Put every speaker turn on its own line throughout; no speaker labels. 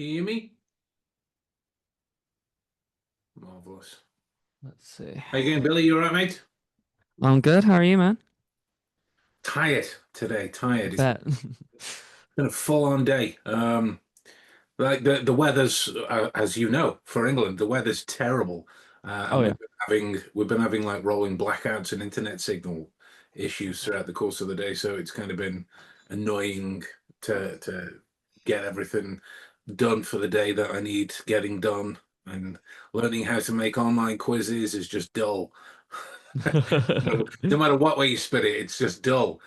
Can you hear me? Marvelous.
Let's see.
How you going, Billy? You all right, mate?
I'm good. How are you, man?
Tired today.
I
Tired. It's
bet.
been a full-on day. Like the weather's, as you know, for England, the weather's terrible,
Oh
and
yeah.
we've been having like rolling blackouts and internet signal issues throughout the course of the day. So it's kind of been annoying to get everything done for the day that I need getting done. And learning how to make online quizzes is just dull. No matter what way you spit it, it's just dull.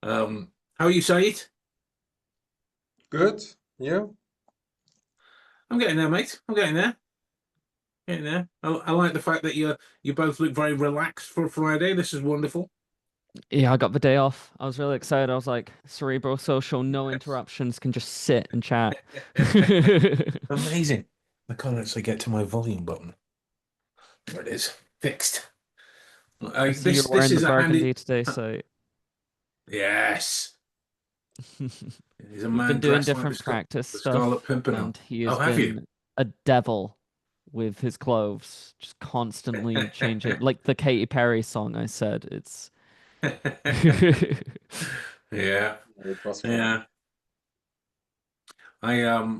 How are you, Saeed?
Good. You?
I'm getting there, mate. I'm getting there. Getting there. I like the fact that you both look very relaxed for Friday. This is wonderful.
Yeah, I got the day off. I was really excited. I was like, Cerebral Social, no interruptions, can just sit and chat.
Amazing. I can't actually get to my volume button. There it is. Fixed.
I see you're
This
wearing the
is a handy.
burgundy today, so
Yes. He's a
we've been
man
doing
dressed like
different practice
The Scarlet
stuff,
Pimpernel.
and he
Oh,
has
have you?
been a devil with his clothes, just constantly changing. Like the Katy Perry song I said, it's
Yeah.
It was fun.
Yeah. I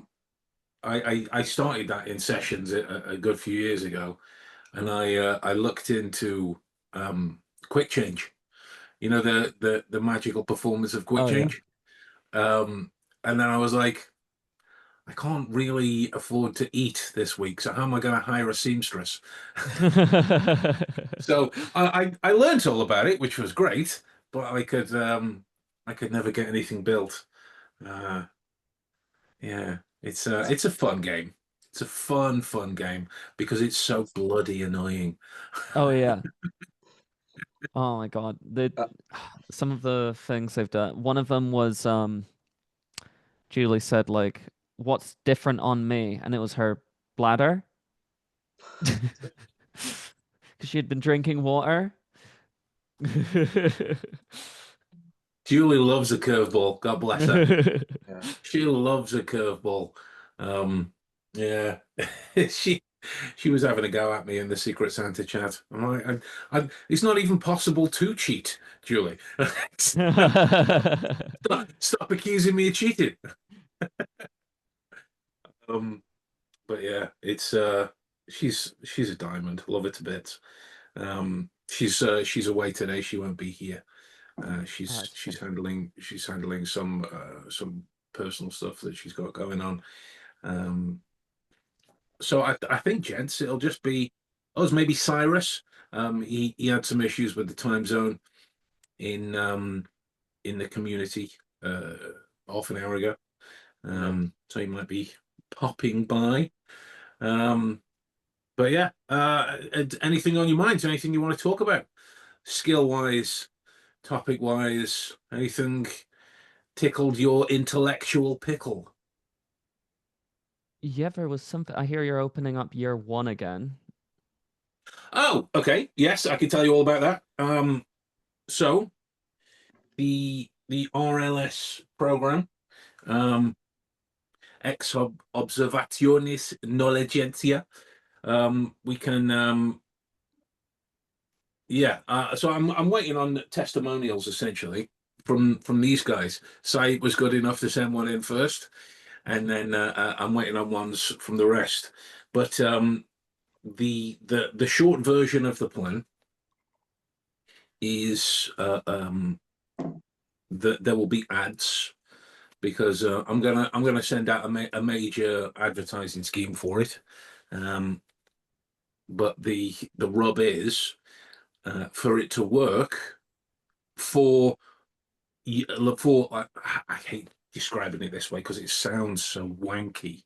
I started that in sessions a good few years ago, and I looked into quick change. You know the magical performance of quick
Oh yeah.
change. And then I was like, I can't really afford to eat this week, so how am I going to hire a seamstress? So I learned all about it, which was great, but I could never get anything built. Uh, yeah, it's a fun game. It's a fun game because it's so bloody annoying.
Oh yeah. Oh my God. The
Uh,
some of the things they've done. One of them was Julie said like, "What's different on me?" And it was her bladder because she had been drinking water.
Julie loves a curveball. God bless her.
yeah.
She loves a curveball. Um, yeah, she she was having a go at me in the Secret Santa chat. I'm like, it's not even possible to cheat, Julie. Stop accusing me of cheating. Um, but yeah, it's she's a diamond. Love her to bits. She's away today. She won't be here.
Oh,
She's
it's
she's
fine.
handling some personal stuff that she's got going on. Um, so I think, gents, it'll just be us, maybe Cyrus. He had some issues with the time zone in in the community uh, half an hour ago.
Yeah.
So he might be popping by. Um, but yeah, anything on your mind? Anything you want to talk about? Skill wise, topic wise, anything tickled your intellectual pickle?
Yeah, there was something. I hear you're opening up year one again.
Oh, okay. Yes, I can tell you all about that. So the RLS program, um, ex observationis knowledgentia. We can, yeah. So I'm waiting on testimonials essentially from these guys. Saeed was good enough to send one in first, and then I'm waiting on ones from the rest. But the short version of the plan is that there will be ads because I'm gonna send out a major advertising scheme for it. Um, but the rub is for it to work for for I hate describing it this way because it sounds so wanky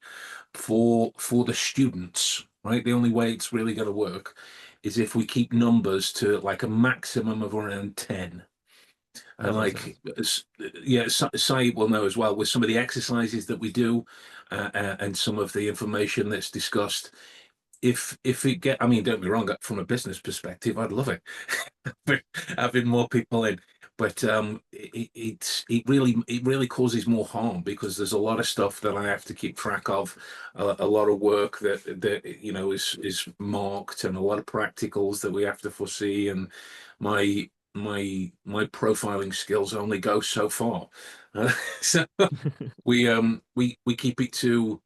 for the students, right? The only way it's really going to work is if we keep numbers to like a maximum of around 10.
That
And
makes
like,
sense.
yeah, Sai will know as well with some of the exercises that we do and some of the information that's discussed. If it I mean, don't be wrong, from a business perspective, I'd love it having more people in. but it really causes more harm because there's a lot of stuff that I have to keep track of, a lot of work that is marked, and a lot of practicals that we have to foresee, and my profiling skills only go so far. So we keep it to.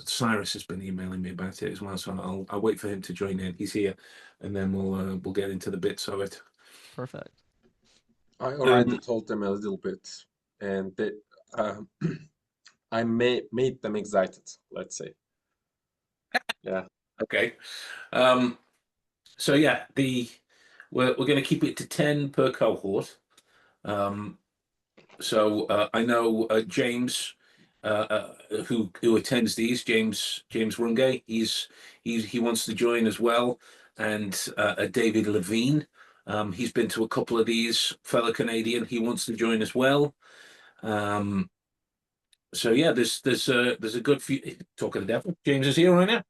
Cyrus has been emailing me about it as well, so I'll wait for him to join in. He's here, and then we'll get into the bits of it.
Perfect.
I already told them a little bit, and they, I made them excited, let's say. Yeah.
Okay. So yeah, we're going to keep it to 10 per cohort. So I know James, who attends these, James Runge. He wants to join as well, and David Levine. He's been to a couple of these, fellow Canadian. He wants to join as well. So yeah, there's a good few. Talk of the devil, James is here right now.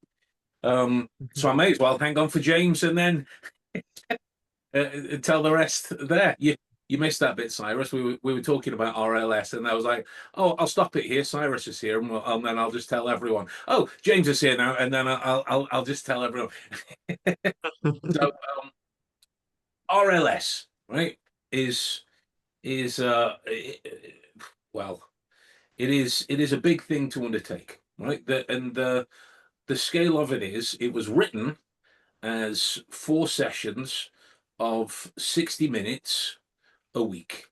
So I may as well hang on for James and then tell the rest there. You missed that bit, Cyrus. We were talking about RLS, and I was like, "Oh, I'll stop it here. Cyrus is here, and then I'll just tell everyone. Oh, James is here now, and then I'll just tell everyone." So RLS, right, is well, it is a big thing to undertake, right? The scale of it is, it was written as 4 sessions of 60 minutes a week.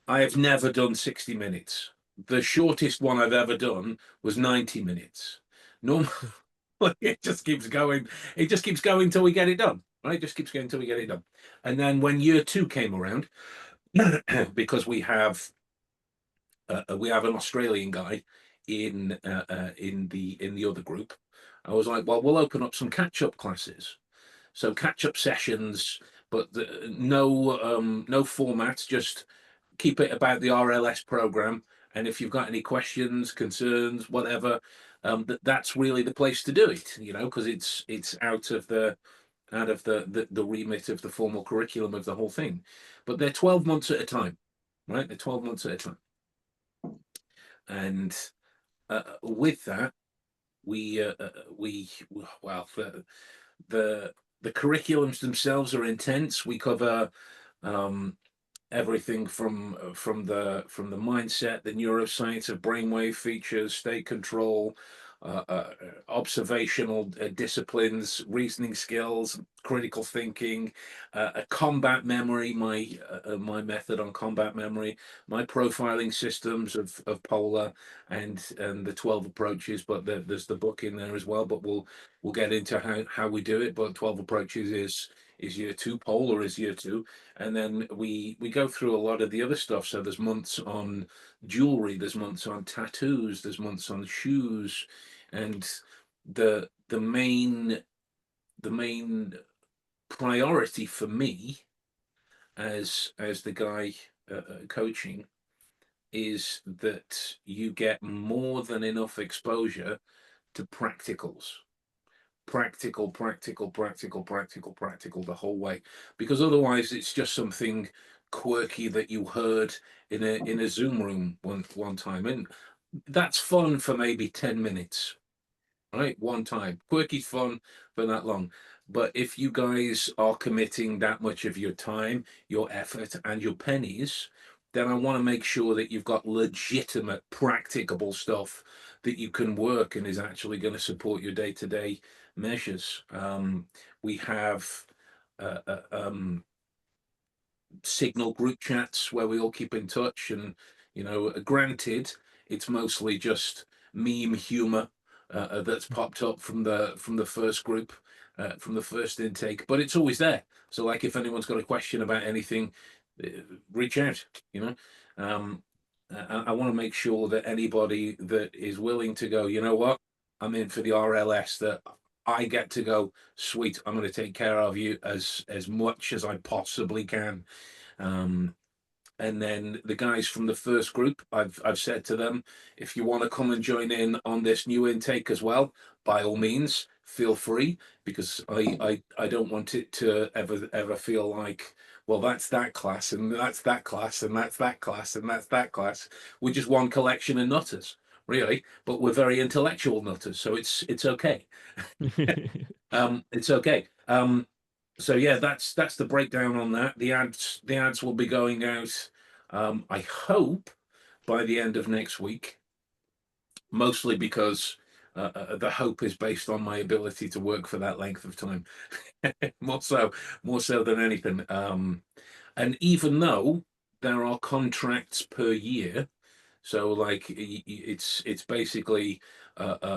I have never done 60 minutes. The shortest one I've ever done was 90 minutes. Normally, it just keeps going. It just keeps going till we get it done. Right? It just keeps going till we get it done. And then when year 2 came around, because we have an Australian guy in the other group, I was like, well, we'll open up some catch-up classes. So catch-up sessions, but no formats, just keep it about the RLS program. And if you've got any questions, concerns, whatever, that's really the place to do it, because it's out of the remit of the formal curriculum of the whole thing. But they're 12 months at a time, right? They're 12 months at a time. And with that, well, the curriculums themselves are intense. We cover everything from the mindset, the neuroscience of brainwave features, state control, observational disciplines, reasoning skills, critical thinking, a combat memory, my method on combat memory, my profiling systems of polar, and the 12 approaches. But there's the book in there as well. But we'll get into how we do it. But 12 approaches is year 2. Polar is year 2. And then we go through a lot of the other stuff. So there's months on jewelry, there's months on tattoos, there's months on shoes, and the main priority for me as the guy coaching is that you get more than enough exposure to practicals. Practical the whole way, because otherwise it's just something quirky that you heard in a Zoom room one time, and that's fun for maybe 10 minutes, right? One time. Quirky's fun for that long. But if you guys are committing that much of your time, your effort, and your pennies, then I want to make sure that you've got legitimate, practicable stuff that you can work and is actually going to support your day-to-day measures. We have Signal group chats where we all keep in touch, and granted, it's mostly just meme humor that's popped up from the first group, from the first intake, but it's always there. So like, if anyone's got a question about anything, reach out. I want to make sure that anybody that is willing to go, you know what, I'm in for the RLS, that I get to go, sweet, I'm going to take care of you as much as I possibly can. And then the guys from the first group, I've said to them, if you want to come and join in on this new intake as well, by all means, feel free, because I don't want it to ever feel like well, that's that class, and that's that class, and that's that class, and that's that class. We're just one collection of nutters, really, but we're very intellectual nutters, so it's okay. It's okay. So yeah, that's the breakdown on that. The ads will be going out. I hope by the end of next week, mostly because the hope is based on my ability to work for that length of time, more so than anything. And even though there are contracts per year, so like it's basically the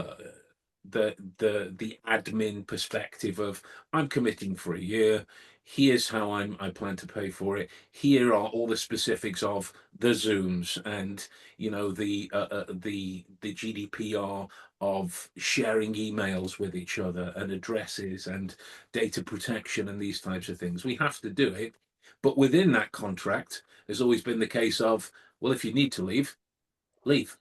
admin perspective of I'm committing for a year. Here's how I plan to pay for it. Here are all the specifics of the Zooms and the GDPR of sharing emails with each other and addresses and data protection and these types of things. We have to do it, but within that contract, there's always been the case of, well, if you need to leave, leave.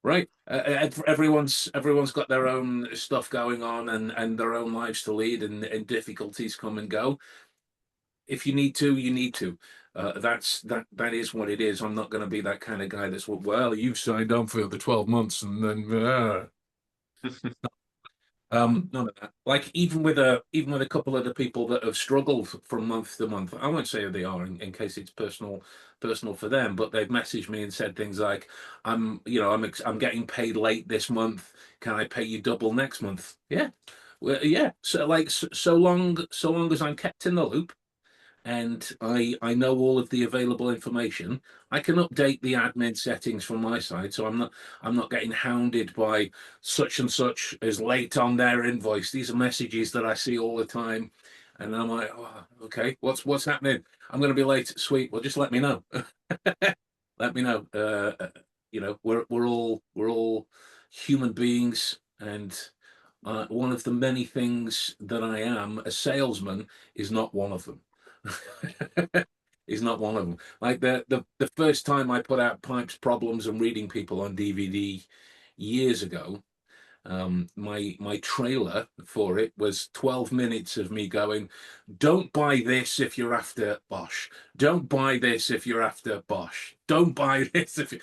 Right. Everyone's got their own stuff going on and their own lives to lead, and difficulties come and go. If you need to, you need to. That is what it is. I'm not going to be that kind of guy that's, well, you've signed on for the 12 months and then none of that. Like even with a couple of the people that have struggled from month to month, I won't say who they are in case it's personal for them, but they've messaged me and said things like, I'm getting paid late this month. Can I pay you double next month? Yeah. Well, yeah. So like so long as I'm kept in the loop and I know all of the available information, I can update the admin settings from my side, so I'm not getting hounded by such and such as late on their invoice. These are messages that I see all the time, and I'm like, oh, okay, what's happening? I'm going to be late. Sweet, well, just let me know. Let me know. We're all human beings, and one of the many things that I am, a salesman, is not one of them. Is not one of them. Like the first time I put out Pipes Problems and Reading People on DVD years ago, my trailer for it was 12 minutes of me going, don't buy this if you're after Bosch. Don't buy this if you're after Bosch. Don't buy this if you...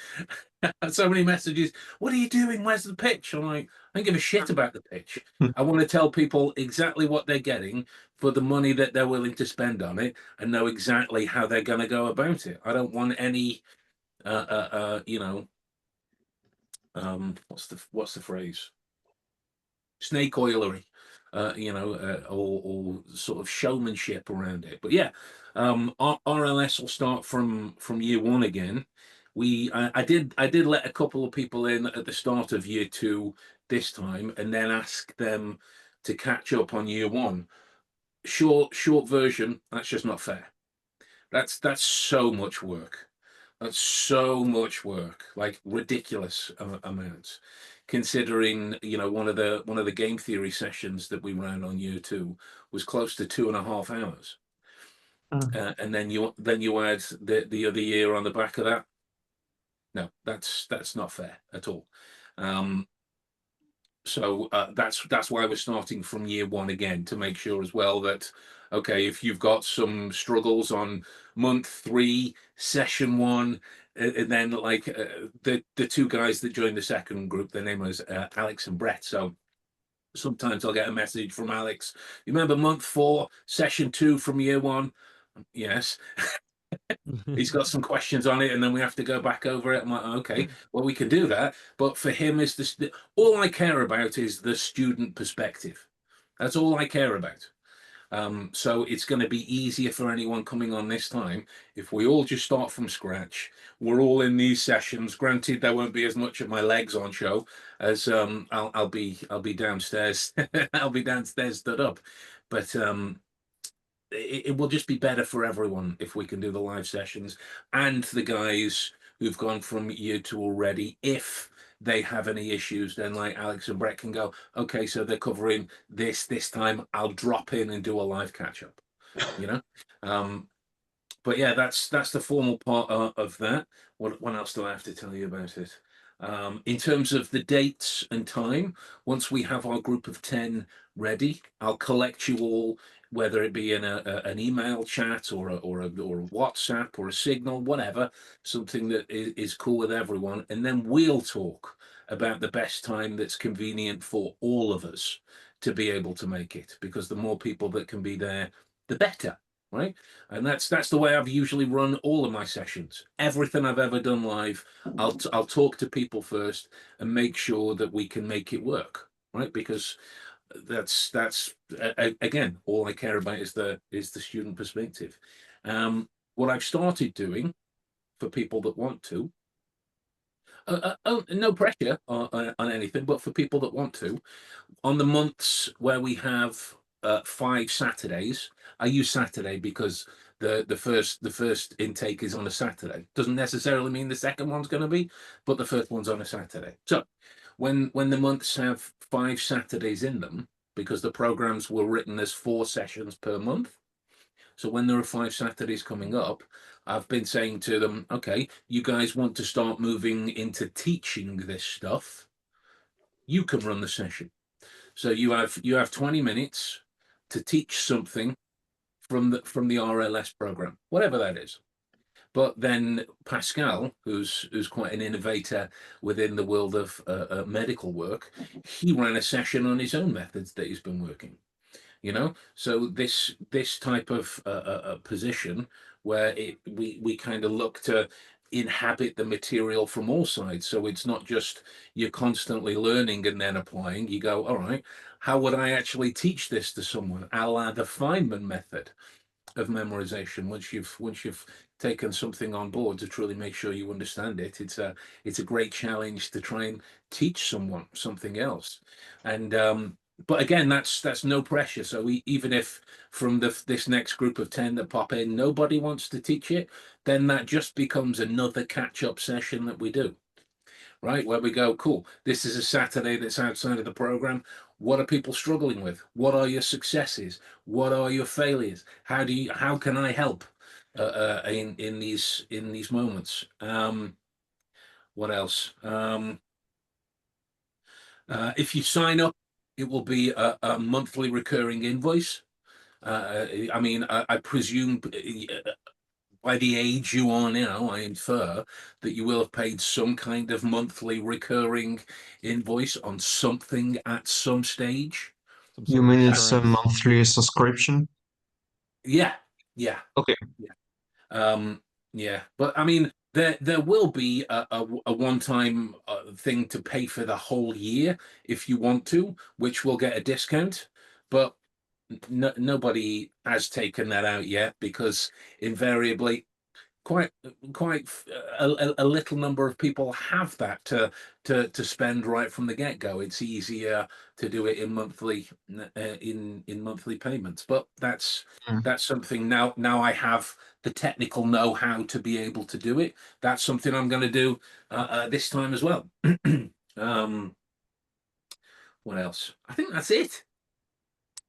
So many messages. What are you doing? Where's the pitch? I'm like, I don't give a shit about the pitch. I want to tell people exactly what they're getting for the money that they're willing to spend on it and know exactly how they're going to go about it. I don't want any, what's the phrase? Snake oilery, or sort of showmanship around it. But yeah, RLS will start from year one again. I did let a couple of people in at the start of year two this time, and then ask them to catch up on year one. Short version. That's just not fair. That's so much work. That's so much work, like ridiculous amounts, considering one of the game theory sessions that we ran on year two was close to 2.5 hours, and then you add the other year on the back of that. No, that's not fair at all. So that's why we're starting from year one again, to make sure as well that, okay, if you've got some struggles on month 3, session 1, and then like the two guys that joined the second group, their name was Alex and Brett. So sometimes I'll get a message from Alex. You remember month 4, session 2 from year 1? Yes. He's got some questions on it, and then we have to go back over it. I'm like, okay, well, we can do that. But for him, is all I care about is the student perspective. That's all I care about. So it's going to be easier for anyone coming on this time if we all just start from scratch. We're all in these sessions. Granted, there won't be as much of my legs on show as I'll be downstairs. I'll be downstairs stood up, but it will just be better for everyone if we can do the live sessions, and the guys who've gone from year 2 already, if they have any issues, then like Alex and Brett can go, okay, so they're covering this time, I'll drop in and do a live catch up, but yeah, that's the formal part of that. What else do I have to tell you about it? In terms of the dates and time, once we have our group of 10 ready, I'll collect you all whether it be in an email chat or a WhatsApp or a Signal, whatever, something that is cool with everyone, and then we'll talk about the best time that's convenient for all of us to be able to make it, because the more people that can be there, the better, right? And that's the way I've usually run all of my sessions. Everything I've ever done live, I'll talk to people first and make sure that we can make it work, right? Because that's again, all I care about is the student perspective. What I've started doing for people that want to, no pressure on anything, but for people that want to, on the months where we have 5 Saturdays, I use Saturday because the first intake is on a Saturday. Doesn't necessarily mean the second one's going to be, but the first one's on a Saturday. So when the months have 5 Saturdays in them, because the programs were written as 4 sessions per month, so when there are 5 Saturdays coming up, I've been saying to them, okay, you guys want to start moving into teaching this stuff, you can run the session. So you have 20 minutes to teach something from the RLS program, whatever that is. But then Pascal, who's quite an innovator within the world of medical work, he ran a session on his own methods that he's been working. So this type of position where we kind of look to inhabit the material from all sides. So it's not just you're constantly learning and then applying. You go, all right, how would I actually teach this to someone? A la the Feynman method of memorization. Once you've taken something on board to truly make sure you understand it, it's a great challenge to try and teach someone something else. And but again, that's no pressure. So even if from this next group of 10 that pop in, nobody wants to teach it, then that just becomes another catch-up session that we do, right? Where we go, cool, this is a Saturday that's outside of the program. What are people struggling with? What are your successes? What are your failures? How can I help in these moments? What else? If you sign up, it will be a monthly recurring invoice. I mean, I presume by the age you are now, I infer that you will have paid some kind of monthly recurring invoice on something at some stage.
Some
You
sort of
mean it's a
insurance.
monthly subscription?
Yeah, yeah,
Okay.
yeah. Yeah, but I mean, there will be a one-time thing to pay for the whole year if you want to, which will get a discount. But nobody has taken that out yet, because invariably quite a little number of people have that to spend right from the get-go. It's easier to do it in monthly in monthly payments, but that's
Mm.
something now I have the technical know-how to be able to do it. That's something I'm going to do this time as well. um what else? I think that's it.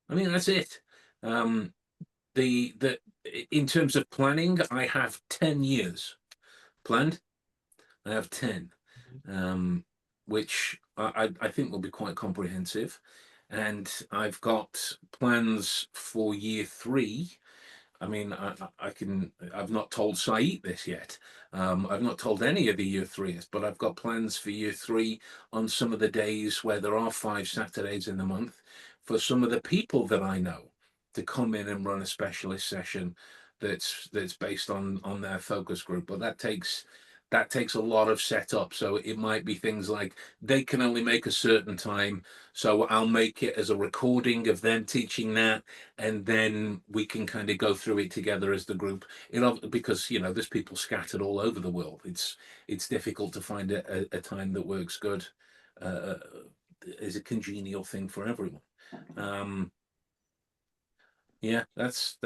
That's it. um the In terms of planning, I have 10 years planned. I have 10, which I think will be quite comprehensive. And I've got plans for year 3. I mean, I've not told Saeed this yet. I've not told any of the year 3s, but I've got plans for year 3 on some of the days where there are 5 Saturdays in the month, for some of the people that I know to come in and run a specialist session that's based on their focus group. But that takes a lot of setup. So it might be things like they can only make a certain time, so I'll make it as a recording of them teaching that, and then we can kind of go through it together as the group. Because there's people scattered all over the world. It's difficult to find a time that works good, as a congenial thing for everyone. Yeah, that's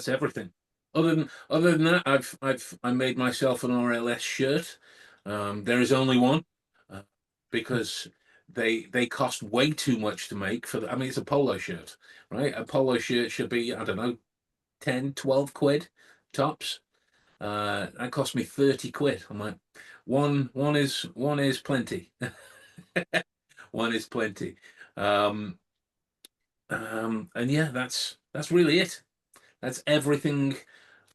everything. Other than that, I made myself an RLS shirt. There is only one, because they cost way too much to make I mean, it's a polo shirt, right? A polo shirt should be, I don't know, 10, 12 quid tops. That cost me 30 quid. I'm like, one is plenty. One is plenty. And yeah, that's really it. That's everything.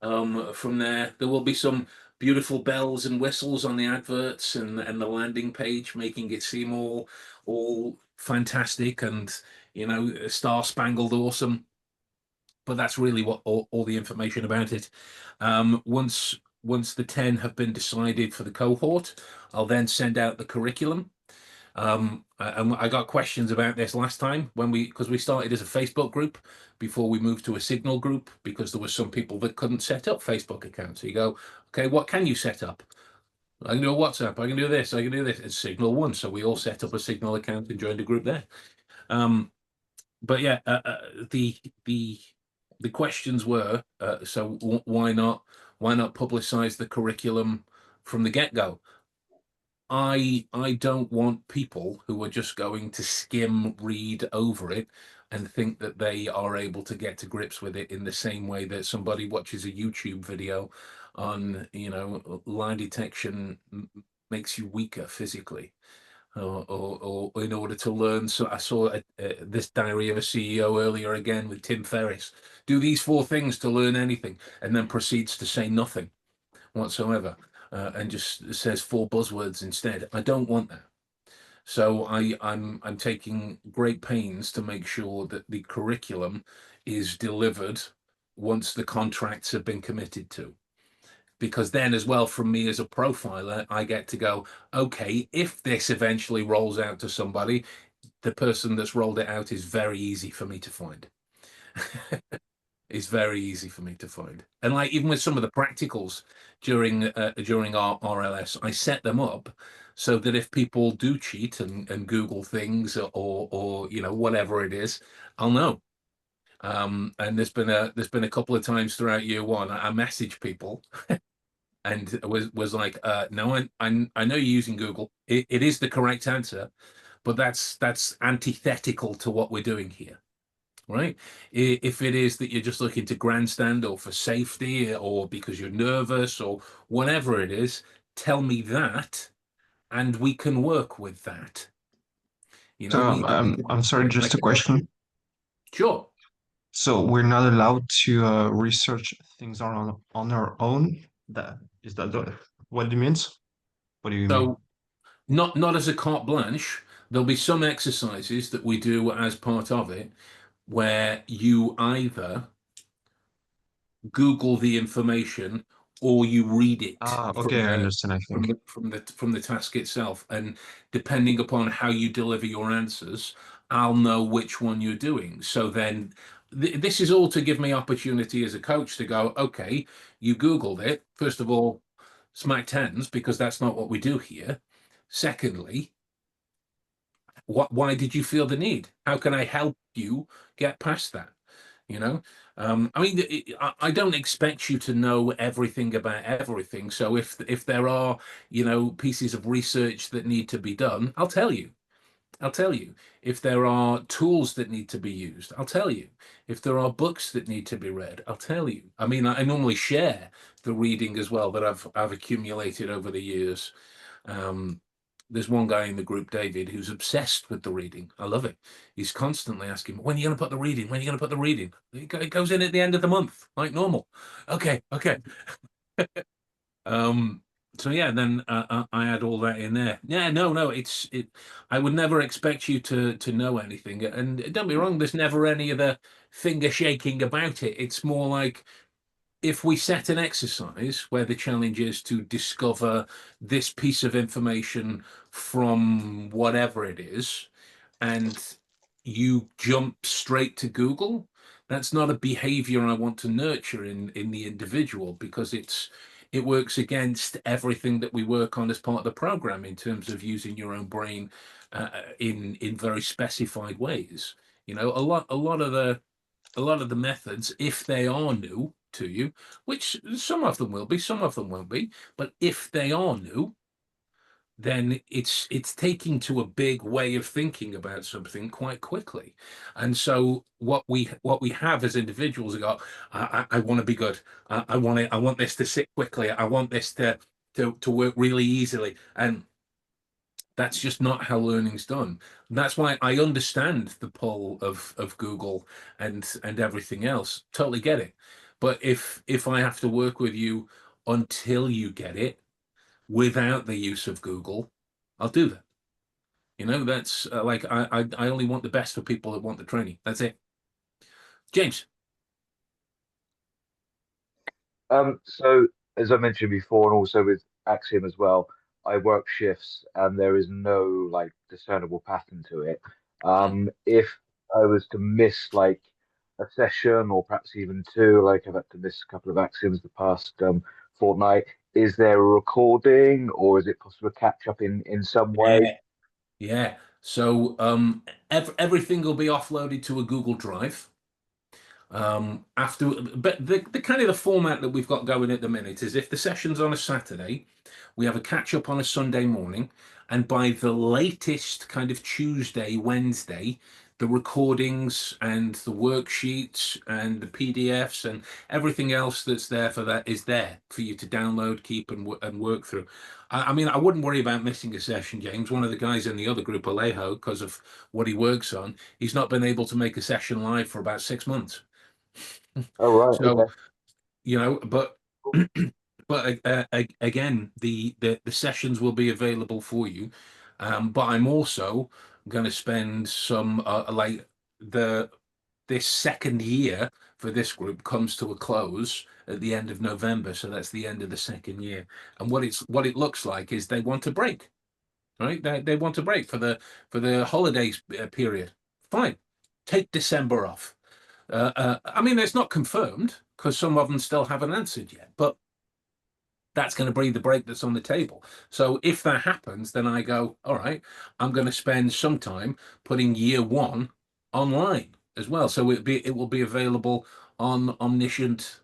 From there, there will be some beautiful bells and whistles on the adverts and the landing page, making it seem all fantastic and star spangled awesome. But that's really what all the information about it. Once the 10 have been decided for the cohort, I'll then send out the curriculum. And I got questions about this last time because we started as a Facebook group before we moved to a Signal group because there were some people that couldn't set up Facebook accounts. So you go, okay, what can you set up? I can do a WhatsApp. I can do this. I can do this. It's Signal one, so we all set up a Signal account and joined a group there. But yeah, the the the questions were so why not publicize the curriculum from the get-go? I don't want people who are just going to skim read over it and think that they are able to get to grips with it in the same way that somebody watches a YouTube video on, lie detection makes you weaker physically. Or in order to learn. So I saw this Diary of a CEO earlier again with Tim Ferriss. Do these 4 things to learn anything, and then proceeds to say nothing whatsoever, and just says 4 buzzwords instead. I don't want that. So I'm taking great pains to make sure that the curriculum is delivered once the contracts have been committed to. Because then as well, from me as a profiler, I get to go, okay, if this eventually rolls out to somebody, the person that's rolled it out is very easy for me to find. It's very easy for me to find. And like even with some of the practicals during our RLS, I set them up so that if people do cheat and Google things or whatever it is, I'll know. And there's been a couple of times throughout year one, I message people and was like, no, I know you're using Google. It is the correct answer, but that's antithetical to what we're doing here. Right? If it is that you're just looking to grandstand or for safety or because you're nervous or whatever it is, tell me that, and we can work with that.
So I'm sorry, just a question.
Sure.
So we're not allowed to research things on our own. Is that what it means? What do you mean?
So not as a carte blanche. There'll be some exercises that we do as part of it where you either Google the information or you read it
Okay, I understand, I think.
from the task itself, and depending upon how you deliver your answers, I'll know which one you're doing. So then this is all to give me opportunity as a coach to go, okay, you Googled it. First of all, smack tens, because that's not what we do here. Secondly, why did you feel the need? How can I help you get past that? I mean, I don't expect you to know everything about everything. So if there are, pieces of research that need to be done, I'll tell you. I'll tell you. If there are tools that need to be used, I'll tell you. If there are books that need to be read, I'll tell you. I mean, I normally share the reading as well that I've accumulated over the years. There's one guy in the group, David, who's obsessed with the reading. I love it. He's constantly asking, when are you going to put the reading? When are you going to put the reading? It goes in at the end of the month, like normal. Okay. So yeah, then I add all that in there. Yeah, no, I would never expect you to know anything. And don't be wrong, there's never any of the finger shaking about it. It's more like, if we set an exercise where the challenge is to discover this piece of information from whatever it is, and you jump straight to Google, that's not a behavior I want to nurture in the individual, because it works against everything that we work on as part of the program in terms of using your own brain in very specified ways. A lot of the methods, if they are new to you, which some of them will be, some of them won't be, but if they are new, then it's taking to a big way of thinking about something quite quickly. And so what we have as individuals are go, I want to be good. I want this to sit quickly. I want this to work really easily. And That's just not how learning's done. And that's why I understand the pull of Google and everything else. Totally get it. But if I have to work with you until you get it without the use of Google, I'll do that. You know, that's like I only want the best for people that want the training. That's it. James.
So as I mentioned before, and also with Axiom as well, I work shifts and there is no like discernible pattern to it. If I was to miss like a session or perhaps even two, like I've had to miss a couple of Axioms the past fortnight, is there a recording or is it possible to catch up in some way?
Yeah. So everything will be offloaded to a Google Drive. But the kind of the format that we've got going at the minute is if the session's on a Saturday, we have a catch up on a Sunday morning, and by the latest kind of Tuesday, Wednesday, the recordings and the worksheets and the PDFs and everything else that's there for that is there for you to download, keep, and work through. I mean, I wouldn't worry about missing a session, James. One of the guys in the other group, Alejo, because of what he works on, he's not been able to make a session live for about 6 months.
Oh, right.
So,
Okay.
you know, but again, the sessions will be available for you. But I'm also going to spend some like this second year for this group comes to a close at the end of November, so that's the end of the second year. And what it looks like is they want a break, right? They want a break for the holidays period. Fine, take December off. I mean, it's not confirmed because some of them still haven't answered yet, but that's going to be the break that's on the table. So if that happens, then I go, all right, I'm going to spend some time putting year one online as well. So it will be available on Omniscient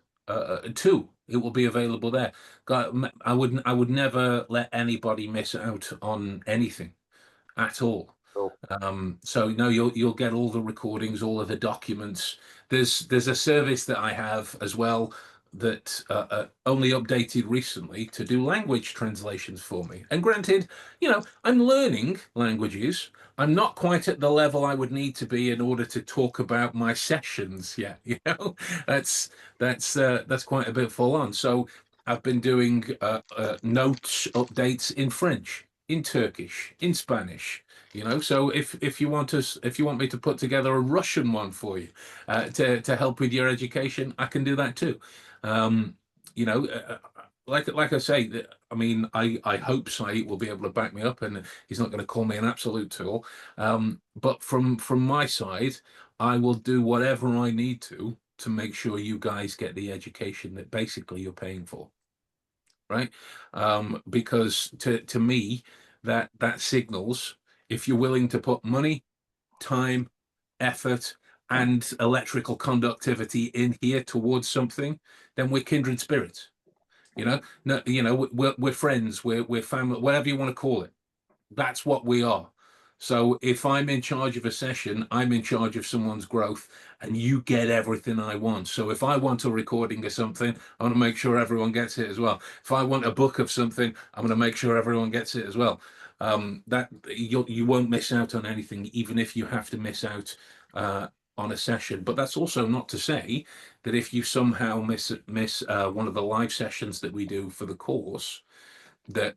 2. It will be available there. I would never let anybody miss out on anything at all.
Cool.
So no, you'll get all the recordings, all of the documents. There's a service that I have as well that only updated recently to do language translations for me. And granted, you know, I'm learning languages. I'm not quite at the level I would need to be in order to talk about my sessions yet. You know, that's quite a bit full on. So I've been doing notes updates in French, in Turkish, in Spanish. You know, so if you want me to put together a Russian one for you to help with your education, I can do that too. You know, like I say, I mean, I hope Saeed will be able to back me up, and he's not going to call me an absolute tool. But from my side, I will do whatever I need to make sure you guys get the education that basically you're paying for, right? Because to me, that signals if you're willing to put money, time, effort, and electrical conductivity in here towards something, then we're kindred spirits. You know, no, you know, we're friends, we're family, whatever you want to call it. That's what we are. So if I'm in charge of a session, I'm in charge of someone's growth, and you get everything I want. So if I want a recording of something, I want to make sure everyone gets it as well. If I want a book of something, I'm going to make sure everyone gets it as well. That you won't miss out on anything, even if you have to miss out on a session. But that's also not to say that if you somehow miss one of the live sessions that we do for the course, that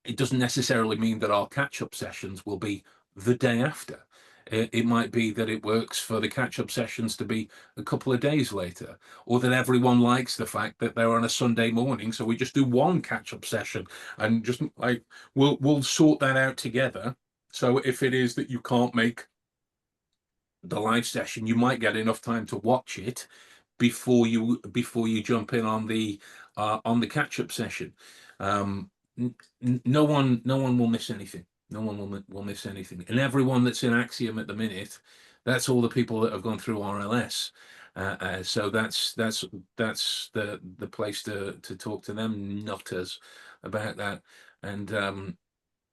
it doesn't necessarily mean that our catch-up sessions will be the day after. It might be that it works for the catch-up sessions to be a couple of days later, or that everyone likes the fact that they're on a Sunday morning, so we just do one catch-up session and just like we'll sort that out together. So if it is that you can't make the live session, you might get enough time to watch it before you jump in on the catch-up session. No one will miss anything. No one will miss anything. And everyone that's in Axiom at the minute, that's all the people that have gone through RLS. So that's the place to talk to them nutters about that. And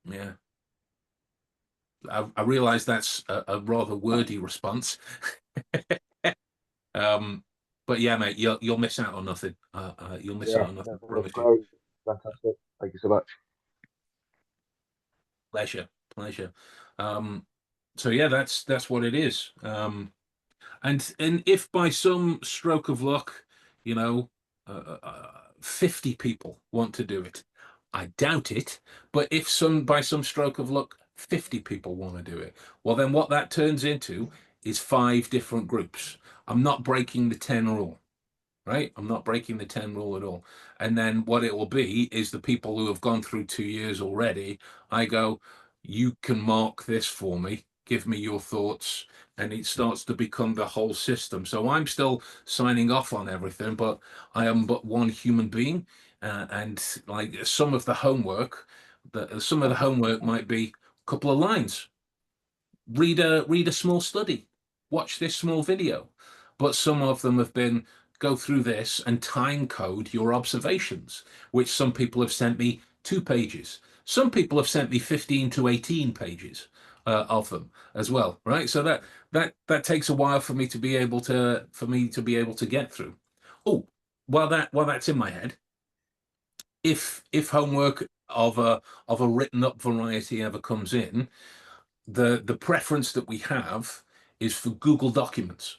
yeah, I realize that's a rather wordy response. But yeah, mate, you'll miss out on nothing. You'll miss out on nothing. I
That's
promise you.
great. Fantastic. Thank you so much.
Pleasure. So yeah, that's what it is. And if by some stroke of luck, you know, 50 people want to do it, I doubt it. But if by some stroke of luck, 50 people want to do it, well, then what that turns into is 5 different groups. I'm not breaking the 10 rule. Right? I'm not breaking the 10 rule at all. And then what it will be is the people who have gone through 2 years already, I go, you can mark this for me, give me your thoughts, and it starts to become the whole system. So I'm still signing off on everything, but I am but one human being. And like some of the homework, might be a couple of lines. Read a small study, watch this small video. But some of them have been go through this and time code your observations, which some people have sent me 2 pages. Some people have sent me 15 to 18 pages of them as well, right? So that takes a while for me to be able to get through. Oh, while that's in my head, if homework of a written up variety ever comes in, the preference that we have is for Google Documents.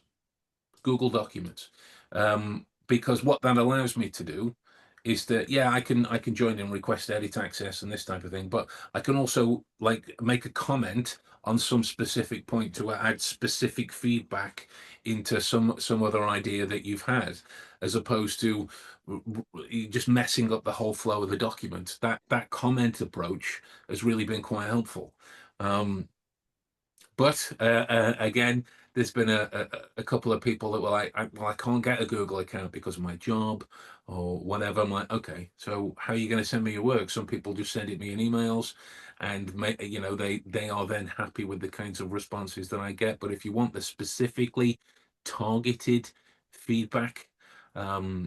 Because what that allows me to do is that, yeah, I can join and request edit access and this type of thing, but I can also like make a comment on some specific point to add specific feedback into some other idea that you've had, as opposed to just messing up the whole flow of the document. That comment approach has really been quite helpful. But again, there's been a couple of people that were like, well, I can't get a Google account because of my job or whatever. I'm like, okay, so how are you going to send me your work? Some people just send it me in emails, and they are then happy with the kinds of responses that I get. But if you want the specifically targeted feedback for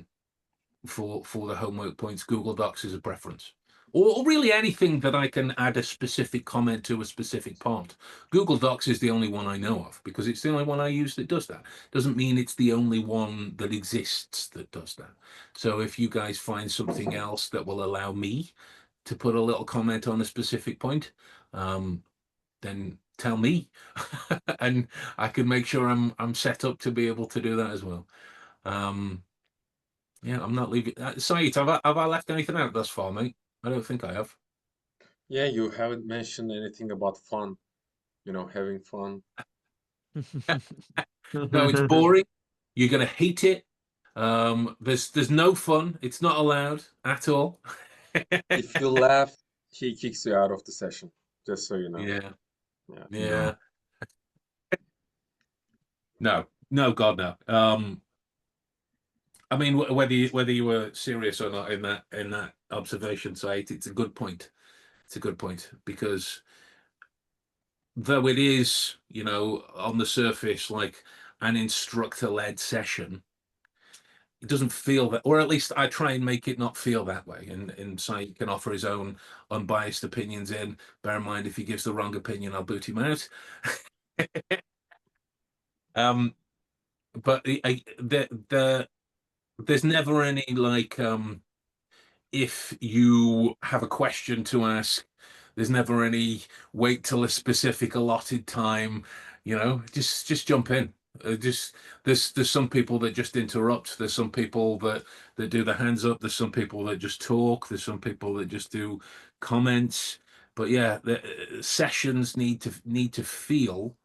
the homework points, Google Docs is a preference. Or really anything that I can add a specific comment to a specific part. Google Docs is the only one I know of because it's the only one I use that does that. Doesn't mean it's the only one that exists that does that. So if you guys find something else that will allow me to put a little comment on a specific point, then tell me, and I can make sure I'm set up to be able to do that as well. Yeah, I'm not leaving. Saeed, have I left anything out thus far, mate? I don't think I have.
Yeah, you haven't mentioned anything about fun, having fun.
No, it's boring. You're gonna hate it. There's no fun. It's not allowed at all.
If you laugh, he kicks you out of the session, just so you know.
Yeah,
Yeah.
yeah. No, God, no. I mean, whether you were serious or not in that observation site, it's a good point. It's a good point because though it is, on the surface like an instructor-led session, it doesn't feel that, or at least I try and make it not feel that way. And Saeed can offer his own unbiased opinions in. Bear in mind, if he gives the wrong opinion, I'll boot him out. But there's never any like if you have a question to ask, there's never any wait till a specific allotted time, just jump in. Just there's some people that just interrupt. There's some people that do the hands up. There's some people that just talk. There's some people that just do comments. But yeah, the sessions need to feel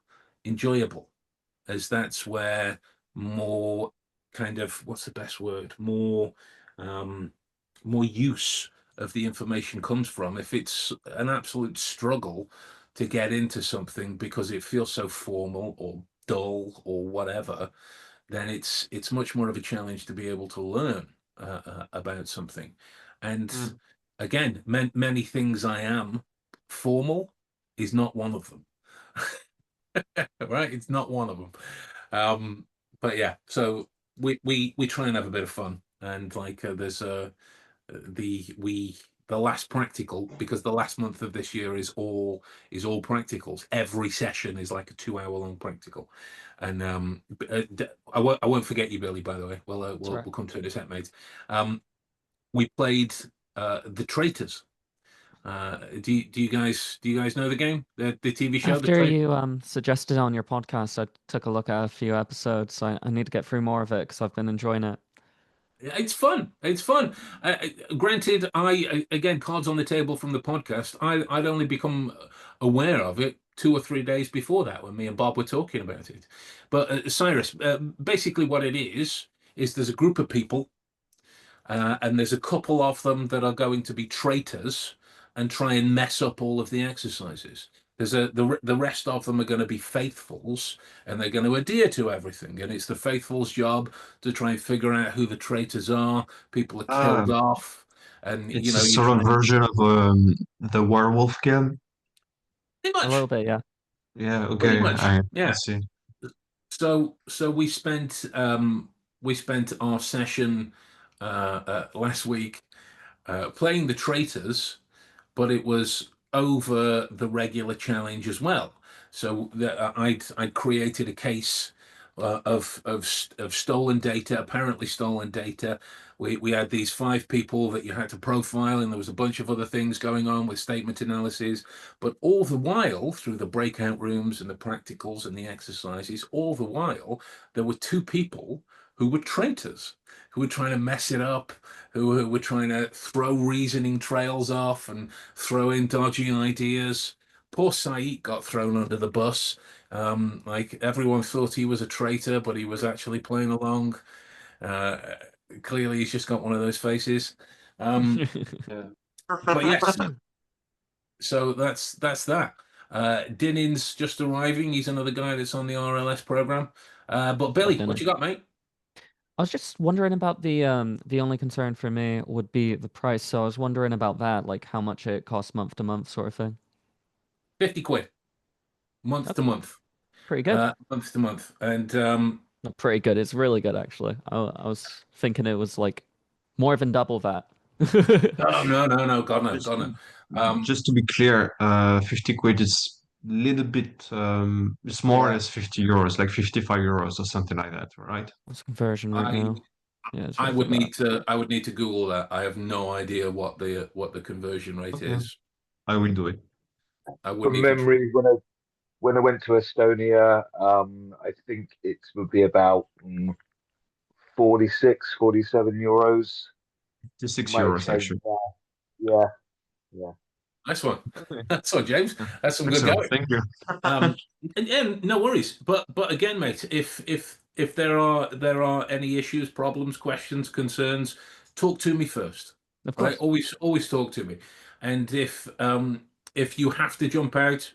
enjoyable, as that's where more kind of, what's the best word, more use of the information comes from. If it's an absolute struggle to get into something because it feels so formal or dull or whatever, then it's much more of a challenge to be able to learn about something. And again, many things I am formal is not one of them. Right, it's not one of them. But yeah, so we try and have a bit of fun, and like there's the last practical, because the last month of this year is all practicals. Every session is like a 2-hour long practical, and I won't forget you, Billy, by the way. We'll come to it in a sec, mate. We played The Traitors, Do you guys know the game, the TV show, the
After
trade?
you suggested on your podcast, I took a look at a few episodes. So I need to get through more of it because I've been enjoying it.
It's fun. It's fun. Granted, again, cards on the table from the podcast. I'd only become aware of it 2 or 3 days before that when me and Bob were talking about it. But Cyrus, basically, what it is there's a group of people, and there's a couple of them that are going to be traitors and try and mess up all of the exercises. The rest of them are going to be faithfuls, and they're going to adhere to everything. And it's the faithfuls' job to try and figure out who the traitors are. People are
Ah,
killed off, and
it's a
you
sort
try
of version of the werewolf game.
pretty
A little
much,
bit, yeah.
Yeah,
pretty
okay,
much,
I
yeah.
see.
So we spent our session last week playing the traitors, but it was over the regular challenge as well. So I'd created a case of stolen data, apparently stolen data. We had these 5 people that you had to profile, and there was a bunch of other things going on with statement analysis. But all the while, through the breakout rooms and the practicals and the exercises, all the while there were 2 people who were traitors, who were trying to mess it up, who were trying to throw reasoning trails off and throw in dodgy ideas. Poor Saeed got thrown under the bus. Like everyone thought he was a traitor, but he was actually playing along. Uh, Clearly, he's just got one of those faces. Um,
Yeah.
but yes, so that's that. Dinnin's just arriving. He's another guy that's on the RLS program. But
Love
Billy, what
dinner.
you got, mate?
I was just wondering about the only concern for me would be the price. So I was wondering about that, like how much it costs month to month sort of thing.
50 quid, month to
Okay,
month.
pretty good.
Month to month. And
Not pretty good. It's really good actually. I was thinking it was like more than double that.
oh no, God no,
Just
God no. Um,
just to be clear, 50 quid is little bit it's more or
yeah,
less 50 euros, like 55 euros or something like that, right?
What's conversion right
I
now? Yeah, it's roughly that.
I would need to Google that. I have no idea what the conversion rate
Okay.
is.
I will do it.
I wouldn't
From
even try.
memory, when I went to Estonia, I think it would be about 46, 47 euros.
56
Might have
euros
changed
actually.
now. Yeah, yeah.
Nice one.
Okay.
That's one, James.
Yeah.
That's some good
Excellent.
going.
Thank you.
Um, and no worries. But again, mate, if there are any issues, problems, questions, concerns, talk to me first.
Of
Right?
course.
Always talk to me. And if you have to jump out,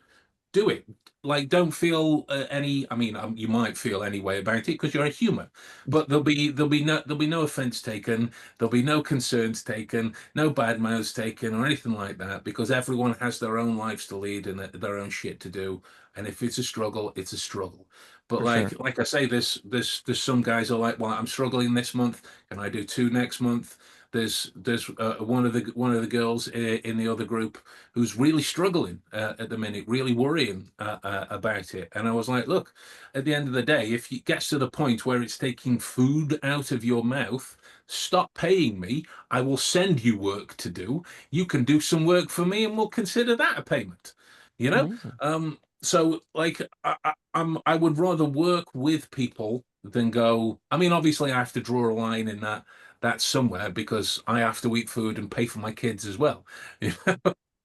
do it. Like, don't feel any. I mean, you might feel any way about it because you're a human, but there'll be no offense taken. There'll be no concerns taken, no bad mouths taken, or anything like that, because everyone has their own lives to lead and their own shit to do. And if it's a struggle, it's a struggle. But
For sure.
like I say, there's some guys who are like, well, I'm struggling this month. Can I do 2 next month? There's one of the girls in the other group who's really struggling at the minute, really worrying about it. And I was like, look, at the end of the day, if it gets to the point where it's taking food out of your mouth, stop paying me. I will send you work to do. You can do some work for me, and we'll consider that a payment. You know.
Amazing.
So like I would rather work with people than go. I mean, obviously, I have to draw a line in that somewhere because I have to eat food and pay for my kids as well. You know?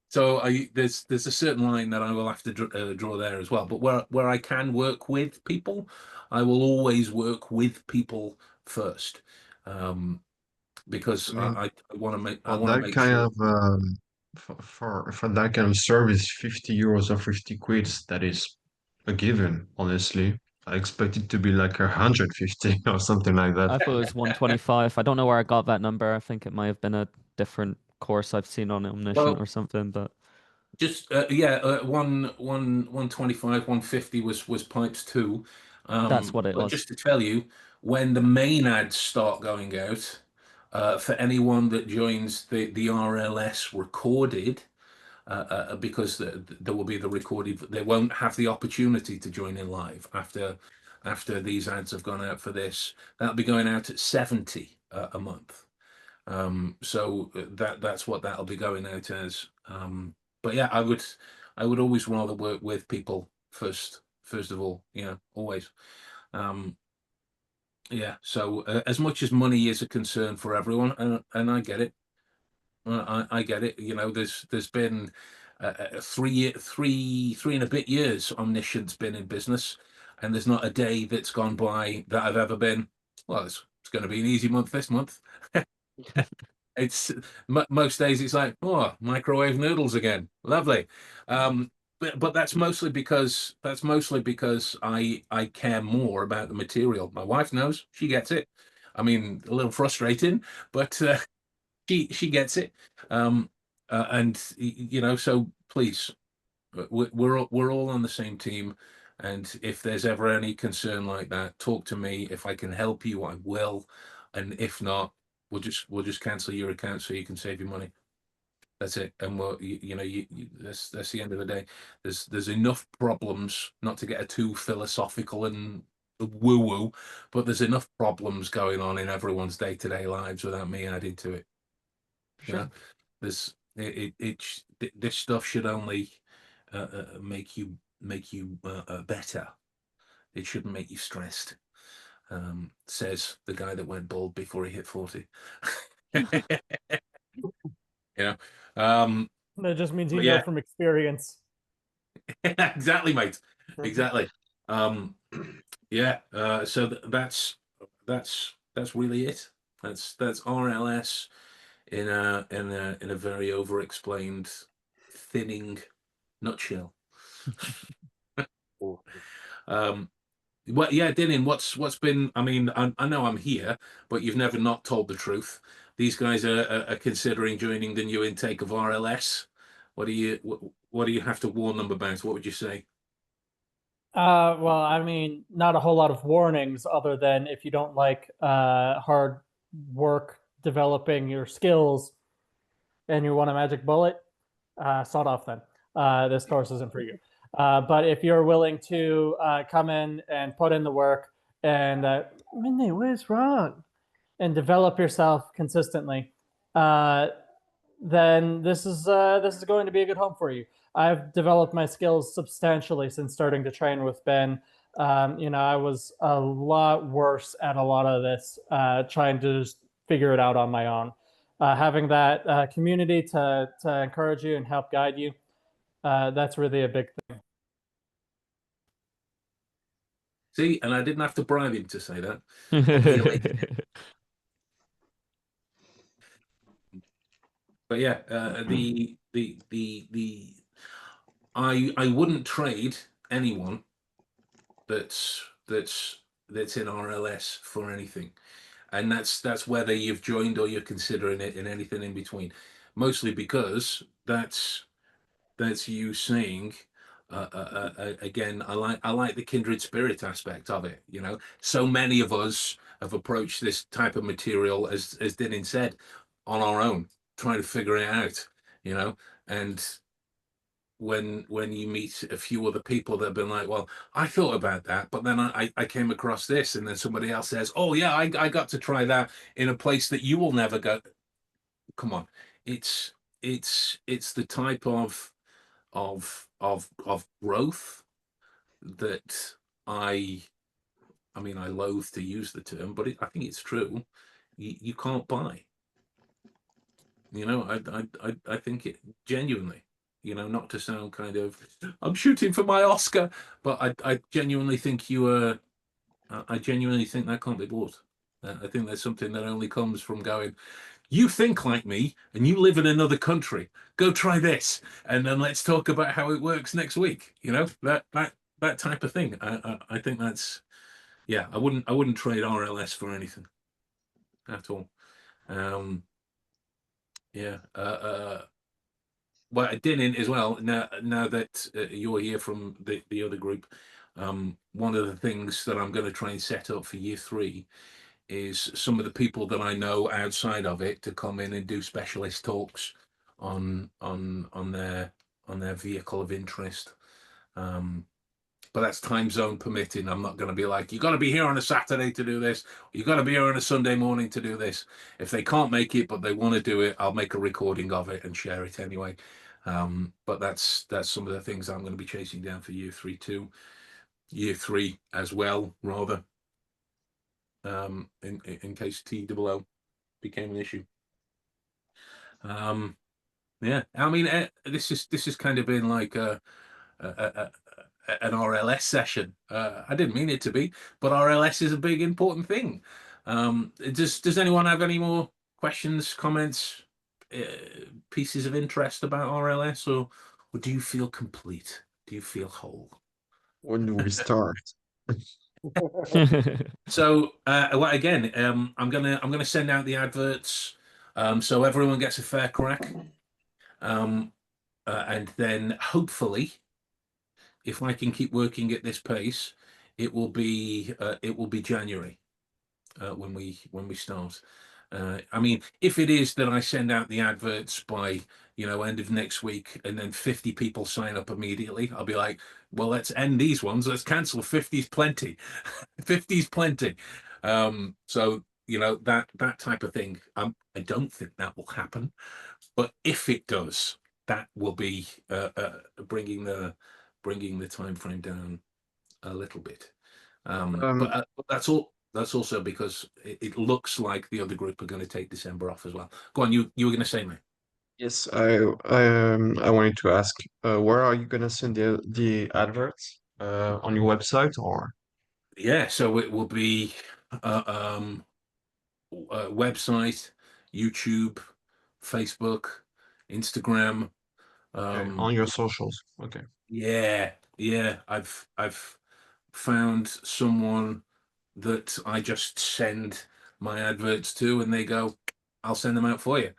So there's a certain line that I will have to draw there as well. But where I can work with people, I will always work with people first, um, because
I mean,
I
for
want to
that
make
kind
sure.
of for that kind of service, 50 euros or 50 quids, that is a given, honestly. I expect it to be like 150 or something like that.
I thought it was 125. I don't know where I got that number. I think it might have been a different course I've seen on Omniscient
Well,
or something, but
just yeah, 125, 150 was pipes too.
that's what it
But
was.
just to tell you, when the main ads start going out, for anyone that joins the RLS recorded, because there will be the recorded, they won't have the opportunity to join in live after these ads have gone out for this. That'll be going out at 70 a month. So that's what that'll be going out as. But yeah, I would always rather work with people first of all, always. Yeah, so as much as money is a concern for everyone, and I get it, I get it. There's been 3 and a bit years Omniscient's been in business, and there's not a day that's gone by that I've ever been, well, it's going to be an easy month this month. It's most days it's like, oh, microwave noodles again, lovely. But that's mostly because I care more about the material. My wife knows, she gets it. I mean, a little frustrating, but she gets it. And so please, we're all on the same team. And if there's ever any concern like that, talk to me. If I can help you, I will. And if not, we'll just cancel your account so you can save your money. That's it. And that's the end of the day. There's enough problems, not to get too philosophical and woo woo, but there's enough problems going on in everyone's day-to-day lives without me adding to it.
Sure.
This stuff should only make you better. It shouldn't make you stressed. Says the guy that went bald before he hit 40.
That just means you know
yeah.
from experience.
Exactly, mate. Exactly. Yeah. So that's really it. That's RLS in a very over-explained, thinning nutshell. Well, yeah, Dinin, what's been? I mean, I know I'm here, but you've never not told the truth. These guys are considering joining the new intake of RLS. What do you have to warn them about? What would you say?
Well, I mean, not a whole lot of warnings other than if you don't like hard work developing your skills and you want a magic bullet, sawed off then. This course isn't for you. But if you're willing to come in and put in the work and, Minnie, what is wrong? And develop yourself consistently, then this is going to be a good home for you. I've developed my skills substantially since starting to train with Ben. I was a lot worse at a lot of this, trying to just figure it out on my own. Having that community to encourage you and help guide you, that's really a big thing.
See, and I didn't have to bribe him to say that. But yeah, I wouldn't trade anyone that's in RLS for anything, and that's whether you've joined or you're considering it and anything in between. Mostly because that's you saying, again, I like the kindred spirit aspect of it. So many of us have approached this type of material, as Dinin said, on our own, trying to figure it out. And when you meet a few other people that have been like, well, I thought about that, but then I came across this, and then somebody else says, oh yeah, I got to try that in a place that you will never go. Come on, it's the type of growth that I mean, I loathe to use the term, but I think it's true. You can't buy. I think it genuinely. Not to sound kind of, I'm shooting for my Oscar, but I genuinely think I genuinely think that can't be bought. I think there's something that only comes from going, you think like me and you live in another country, go try this, and then let's talk about how it works next week. That type of thing. I think that's, yeah, I wouldn't trade RLS for anything at all. Yeah. Well, Dinin as well. Now that you're here from the other group, one of the things that I'm going to try and set up for year 3 is some of the people that I know outside of it to come in and do specialist talks on their vehicle of interest. but that's time zone permitting. I'm not going to be like, you got to be here on a Saturday to do this. You got to be here on a Sunday morning to do this. If they can't make it, but they want to do it, I'll make a recording of it and share it anyway. But that's some of the things I'm going to be chasing down for year 3 too, year 3 as well, rather. In case TOO became an issue. Yeah, I mean, this is kind of been like an RLS session. I didn't mean it to be, but RLS is a big important thing. Does anyone have any more questions, comments, pieces of interest about RLS, or do you feel complete? Do you feel whole?
When do we start?
So well, again, I'm gonna send out the adverts, so everyone gets a fair crack, and then hopefully, if I can keep working at this pace, it will be January when we start. I mean, if it is that I send out the adverts by end of next week, and then 50 people sign up immediately, I'll be like, well, let's end these ones. Let's cancel. 50's plenty. 50's plenty. So that type of thing. I don't think that will happen, but if it does, that will be bringing the time frame down a little bit. But that's all. That's also because it looks like the other group are going to take December off as well. Go on, you were going to say, mate.
Yes, I wanted to ask, where are you gonna send the adverts? On your website or?
Yeah, so it will be website, YouTube, Facebook, Instagram.
Okay, on your socials. Okay.
Yeah. I've found someone that I just send my adverts to, and they go, I'll send them out for you,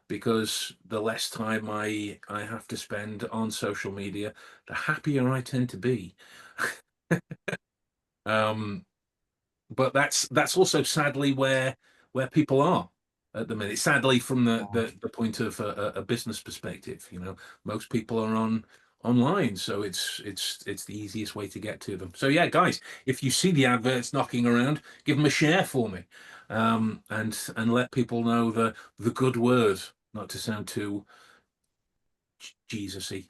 because the less time I have to spend on social media, the happier I tend to be. But that's also sadly where people are at the minute. Sadly, from the point of a business perspective, most people are online, so it's the easiest way to get to them. So yeah, guys, if you see the adverts knocking around, give them a share for me, and let people know the good word, not to sound too Jesus-y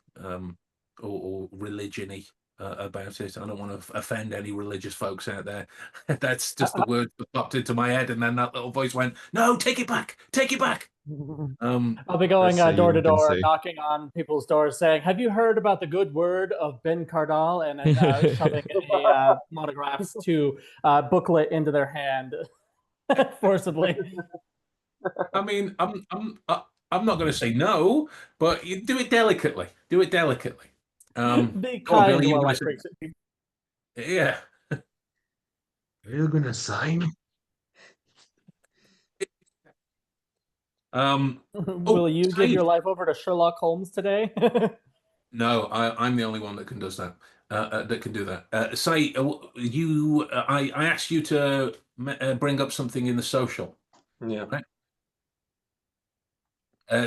or religion-y about it. I don't want to offend any religious folks out there. That's just the word that popped into my head, and then that little voice went, "No, take it back, take it back."
I'll be going
Let's say
door to
you can
door,
say.
knocking on people's doors, saying, "Have you heard about the good word of Ben Cardall?" And then shoving a monographs to booklet into their hand forcibly.
I mean, I'm not going to say no, but you do it delicately. Do it delicately.
Be
Go on,
kind
Billy. You
while I
want to
preach
say?
it.
Yeah.
Are you gonna sign?
Will you give
Steve.
your life over to Sherlock Holmes today?
No, I'm the only one that can does that. That can do that. Say you. I asked you to bring up something in the social.
Yeah.
Right?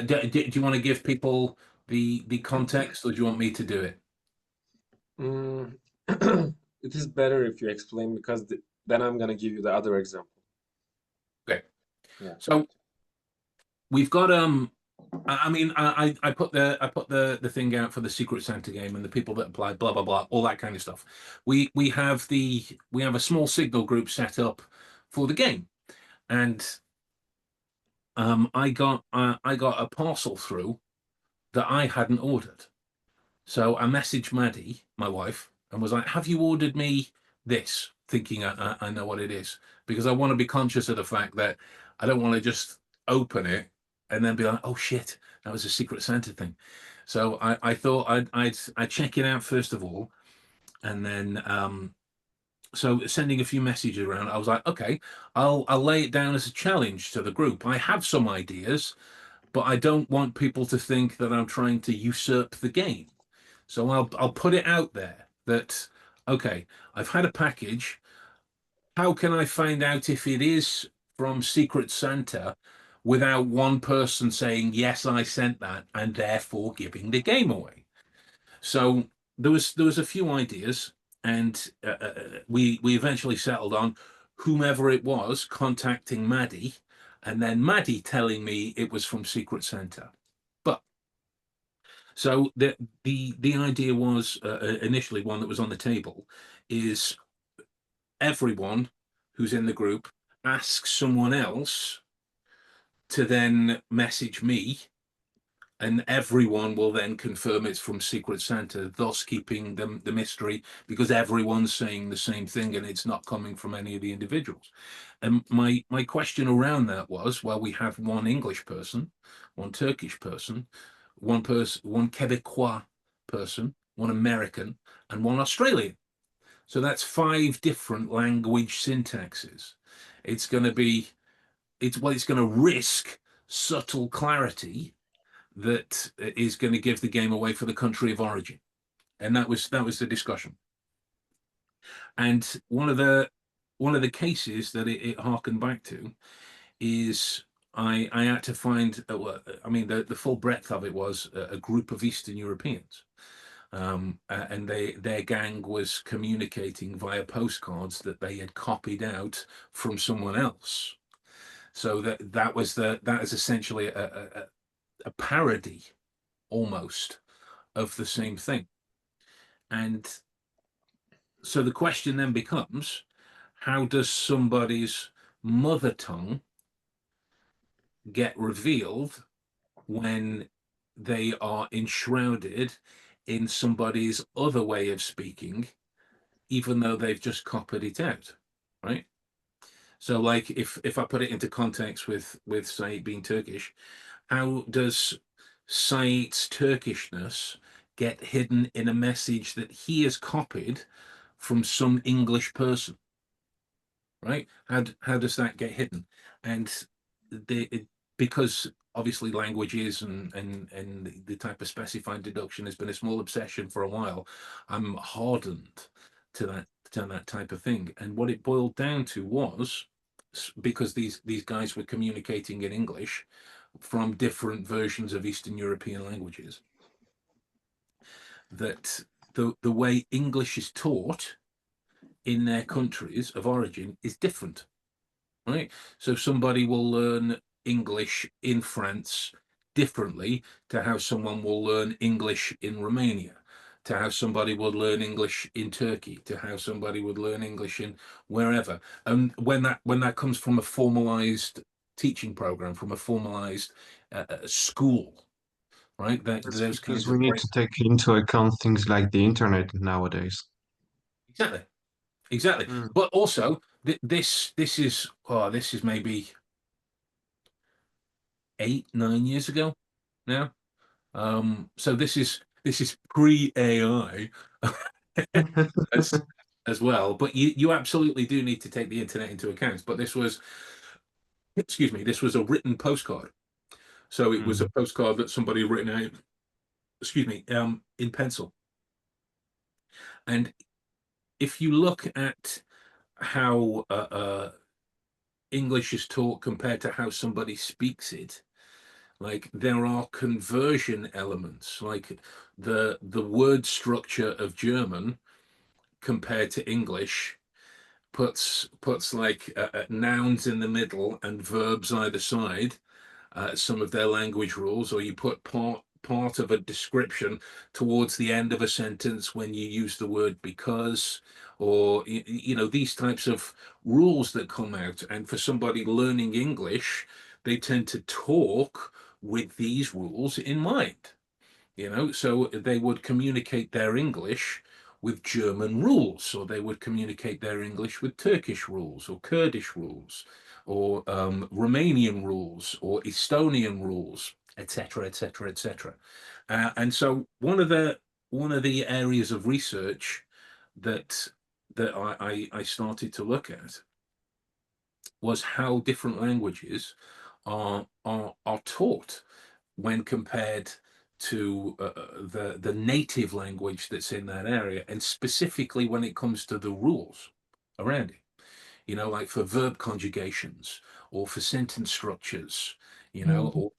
Do you want to give people the context, or do you want me to do it?
Mm, it is better if you explain, because then I'm gonna give you the other example.
Okay.
Yeah.
So we've got I mean, I put the thing out for the Secret Santa game and the people that apply, blah blah blah, all that kind of stuff. We have a small signal group set up for the game, and I got a parcel through that I hadn't ordered. So I messaged Maddie, my wife, and was like, "Have you ordered me this?" Thinking I know what it is, because I want to be conscious of the fact that I don't want to just open it and then be like, "Oh shit, that was a Secret Santa thing." So I thought I'd check it out first of all, and then so sending a few messages around, I was like, "Okay, I'll lay it down as a challenge to the group. I have some ideas, but I don't want people to think that I'm trying to usurp the game. So I'll put it out there that, okay, I've had a package. How can I find out if it is from Secret Santa without one person saying, yes, I sent that, and therefore giving the game away? So there was a few ideas. and we eventually settled on whomever it was contacting Maddie, and then Maddie telling me it was from Secret Santa. But so the idea was initially one that was on the table is everyone who's in the group asks someone else to then message me, and everyone will then confirm it's from Secret Santa, thus keeping the mystery, because everyone's saying the same thing and it's not coming from any of the individuals. And my question around that was, well, we have one English person, one Turkish person, one Quebecois person, one American, and one Australian. So that's 5 different language syntaxes. It's going to be, it's going to risk subtle clarity that is going to give the game away for the country of origin. And that was the discussion. And one of the cases that it harkened back to is I had to find, I mean, the full breadth of it was a group of Eastern Europeans. And their gang was communicating via postcards that they had copied out from someone else. So that is essentially a parody almost of the same thing. And so the question then becomes, how does somebody's mother tongue get revealed when they are enshrouded in somebody's other way of speaking, even though they've just copied it out, right? So like if I put it into context with Said being Turkish, how does Said's Turkishness get hidden in a message that he has copied from some English person, right? How does that get hidden? And because obviously languages and the type of specified deduction has been a small obsession for a while, I'm hardened to that type of thing. And what it boiled down to was, because these guys were communicating in English from different versions of Eastern European languages, that the way English is taught in their countries of origin is different, right? So somebody will learn English in France differently to how someone will learn English in Romania, to how somebody would learn English in Turkey, to how somebody would learn English in wherever. And when that comes from a formalized teaching program, from a formalized school, right?
That's
Those
because
kinds
we
of
need
break.
to take into account things like the internet nowadays.
Exactly.
Mm.
But also this is maybe 8-9 years ago now. So this is pre-AI as well. But you absolutely do need to take the internet into account. But this was, excuse me, this was a written postcard. So it was a postcard that somebody had written out, excuse me, in pencil. And if you look at how English is taught compared to how somebody speaks it, like there are conversion elements, like the word structure of German compared to English puts like nouns in the middle and verbs either side, some of their language rules, or you put part of a description towards the end of a sentence when you use the word because, or these types of rules that come out. And for somebody learning English, they tend to talk with these rules in mind, so they would communicate their English with German rules, or they would communicate their English with Turkish rules, or Kurdish rules, or Romanian rules, or Estonian rules, etc., etc., etc. And so one of the areas of research that I started to look at was how different languages are taught when compared to the native language that's in that area, and specifically when it comes to the rules around it. Like for verb conjugations or for sentence structures, or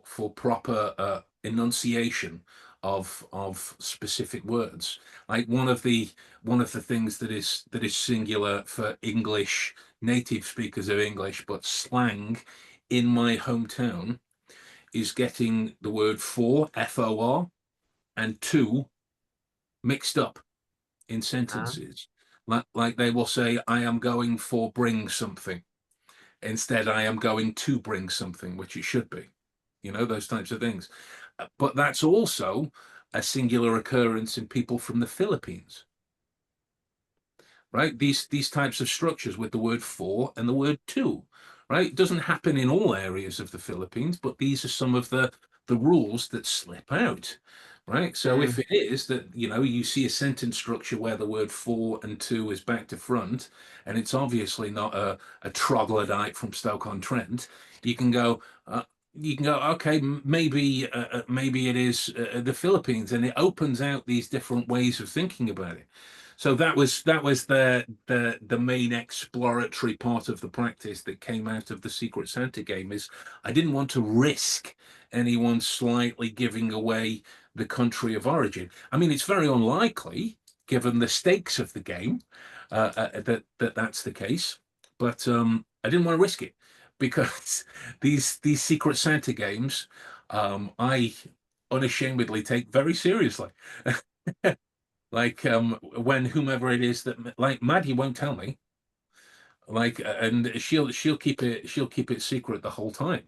for proper enunciation of specific words. Like one of the things that is singular for English native speakers of English, but slang in my hometown, is getting the word for, FOR, and to mixed up in sentences. Like they will say, I am going for bring something. Instead, I am going to bring something, which it should be. Those types of things. But that's also a singular occurrence in people from the Philippines. Right? These types of structures with the word for and the word to. Right? It doesn't happen in all areas of the Philippines, but these are some of the rules that slip out. Right? So if it is that, you see a sentence structure where the word for and to is back to front, and it's obviously not a troglodyte from Stoke-on-Trent, you can go, okay, maybe it is the Philippines, and it opens out these different ways of thinking about it. So that was the main exploratory part of the practice that came out of the Secret Santa game. Is I didn't want to risk anyone slightly giving away the country of origin. I mean, it's very unlikely, given the stakes of the game, that's the case. But I didn't want to risk it, because these Secret Santa games, I unashamedly take very seriously. Like when whomever it is that, like, Maddie won't tell me, like, and she'll keep it secret the whole time.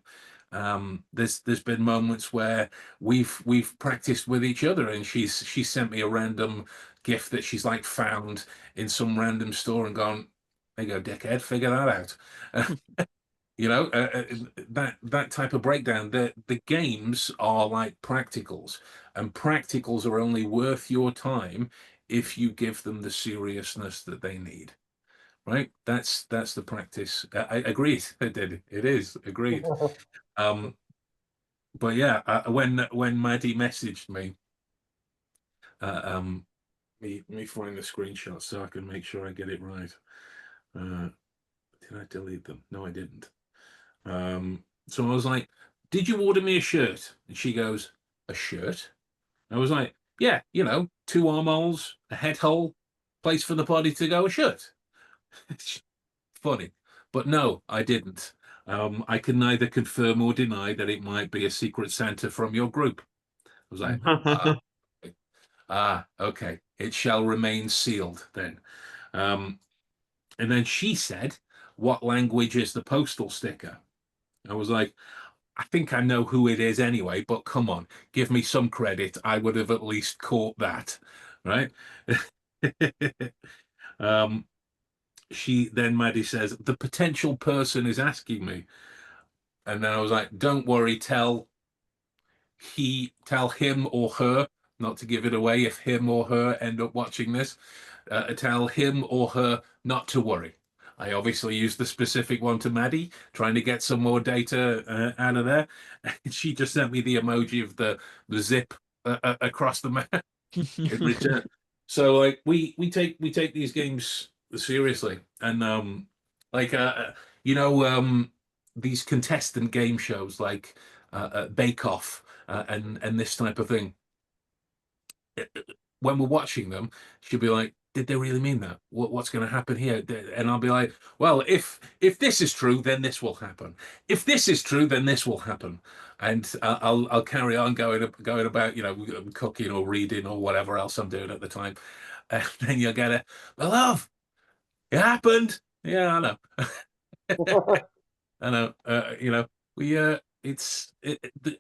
There's been moments where we've practiced with each other, and she sent me a random gift that she's like found in some random store and gone, there you go, dickhead, figure that out. That type of breakdown. The games are like practicals, and practicals are only worth your time if you give them the seriousness that they need. Right? That's the practice. I agreed. It is agreed. But yeah, when Maddie messaged me, let me find the screenshot so I can make sure I get it right. Did I delete them? No, I didn't. So I was like, did you order me a shirt? And she goes, a shirt? I was like, yeah, 2 armholes, a head hole, place for the body to go, a shirt. Funny. But no, I didn't. I can neither confirm or deny that it might be a Secret Santa from your group. I was like, okay. It shall remain sealed then. And then she said, what language is the postal sticker? I was like, I think I know who it is anyway, but come on, give me some credit. I would have at least caught that, right? Maddie says, the potential person is asking me. And then I was like, don't worry, tell him or her, not to give it away if him or her end up watching this, tell him or her not to worry. I obviously used the specific one to Maddie, trying to get some more data out of there. And she just sent me the emoji of the zip across the map in return. So like we take these games seriously, and like these contestant game shows like Bake Off and this type of thing. When we're watching them, she'll be like, did they really mean that? What's going to happen here? And I'll be like, well, if this is true, then this will happen. If this is true, then this will happen. And I'll carry on going about, cooking or reading or whatever else I'm doing at the time. And then you'll get it. Well, love, it happened. Yeah, I know. I know.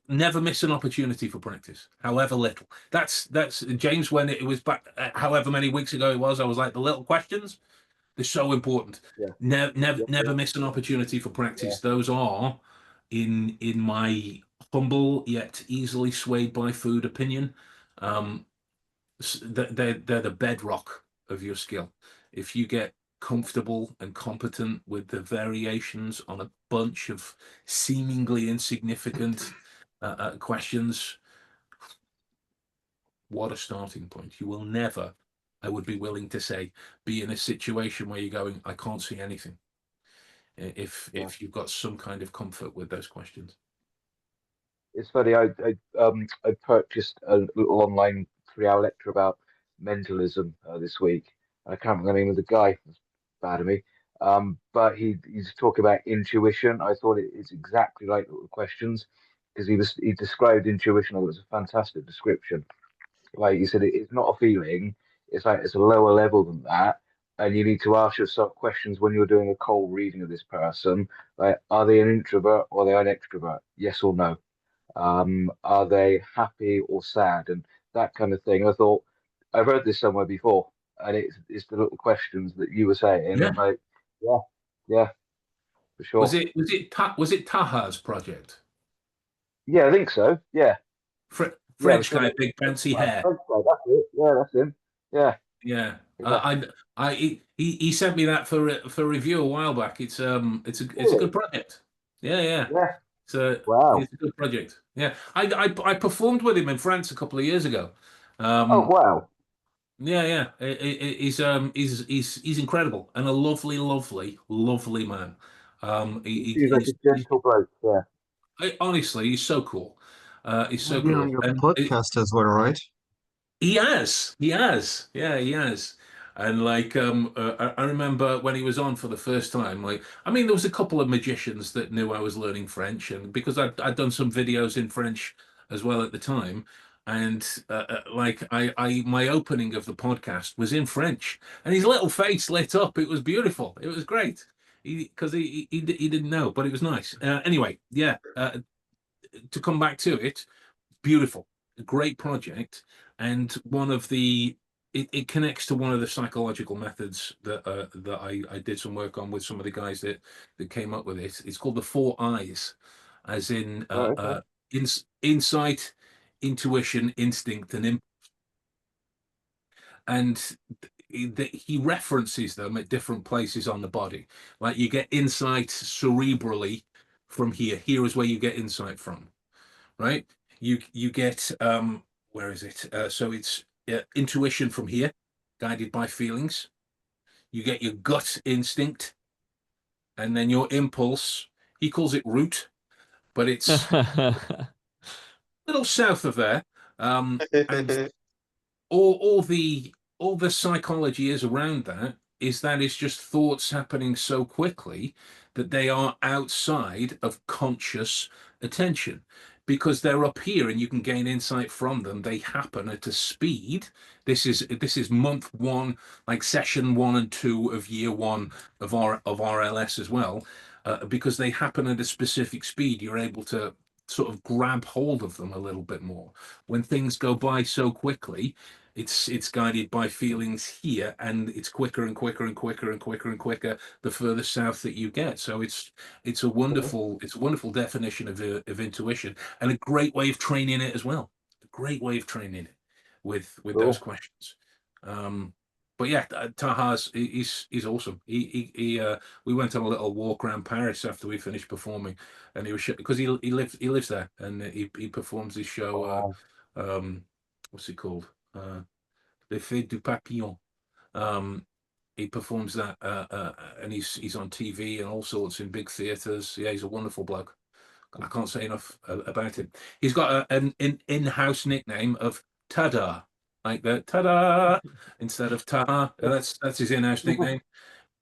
Never miss an opportunity for practice, however little. That's James, when it was back, however many weeks ago it was, I was like, the little questions, they're so important.
Yeah.
Never miss an opportunity for practice.
Yeah.
Those are, in my humble yet easily swayed by food opinion, they're the bedrock of your skill. If you get comfortable and competent with the variations on a bunch of seemingly insignificant questions, what a starting point. You will never, I would be willing to say, be in a situation where you're going, I can't see anything, if you've got some kind of comfort with those questions.
It's funny. I purchased a little online 3 hour lecture about mentalism this week. I can't remember the name of the guy. That's bad of me. But he's talking about intuition. I thought it's exactly like the questions because he described intuition. I thought it was a fantastic description. Like you said, it's not a feeling. It's like it's a lower level than that, and you need to ask yourself questions when you're doing a cold reading of this person. Like, are they an introvert or are they an extrovert? Yes or no? Are they happy or sad? And that kind of thing. I thought I've heard this somewhere before, and it's the little questions that you were saying.
Yeah.
I'm like, yeah, yeah, for sure.
Was it Taha's project?
Yeah, I think so. Yeah,
French
yeah,
guy, big bouncy hair.
That's it. Yeah, that's him. Yeah,
Yeah.
yeah.
He sent me that for review a while back. It's a
Really?
good project. Yeah, yeah.
Yeah.
So
Wow.
it's a good project. Yeah. I performed with him in France a couple of years ago.
Oh, wow.
Yeah, yeah. He's incredible and a lovely, lovely, lovely man.
He seems like a gentle bloke. Yeah.
Honestly, he's so cool. He's
I've
so
been on
cool.
your
And
podcast as well, right?
he has, yeah, he has. And like, I remember when he was on for the first time. Like, I mean, there was a couple of magicians that knew I was learning French, and because I'd done some videos in French as well at the time, and like, my opening of the podcast was in French, and his little face lit up. It was beautiful. It was great. Because he didn't know, but it was nice. Anyway, yeah. To come back to it, beautiful, a great project, and one of the it connects to one of the psychological methods that I did some work on with some of the guys that came up with it. It's called the four eyes, as in
Right. Okay.
insight, intuition, instinct, and he references them at different places on the body. Like you get insight cerebrally from here. Here is where you get insight from, right? You get where is it? So it's intuition from here, guided by feelings. You get your gut instinct, and then your impulse. He calls it root, but it's a little south of there. And all the psychology is around that is that it's just thoughts happening so quickly that they are outside of conscious attention because they're up here and you can gain insight from them. They happen at a speed. This is month one, like session 1 and 2 of year one of RLS as well, because they happen at a specific speed. You're able to sort of grab hold of them a little bit more. When things go by so quickly, it's guided by feelings here, and it's quicker and quicker and quicker and quicker and quicker the further south that you get. So it's a wonderful definition of intuition, and a great way of training it as well. A great way of training it with those
Cool.
questions. But yeah, Taha's he's awesome. We went on a little walk around Paris after we finished performing, and he was because he lives there, and he performs his show.
Wow.
What's it called? L'Effet du Papillon. He performs that, and he's on TV and all sorts in big theaters. Yeah, he's a wonderful bloke. I can't say enough about him. He's got an in-house nickname of Tada, like the Tada instead of Taha. That's his in-house nickname.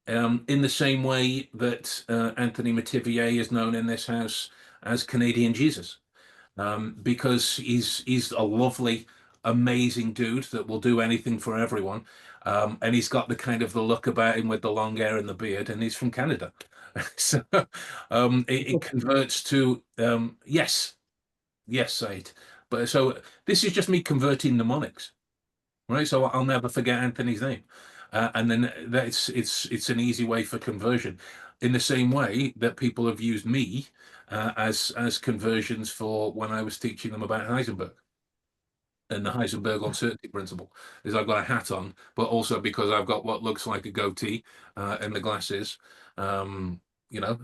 In the same way that Anthony Metivier is known in this house as Canadian Jesus, because he's a lovely, amazing dude that will do anything for everyone, and he's got the kind of the look about him with the long hair and the beard, and he's from Canada, so it converts to yes, yes, Said. But so this is just me converting mnemonics, right? So I'll never forget Anthony's name, and then it's an easy way for conversion, in the same way that people have used me as conversions for when I was teaching them about Heisenberg and the Heisenberg uncertainty principle. Is I've got a hat on, but also because I've got what looks like a goatee and the glasses. Um, you know,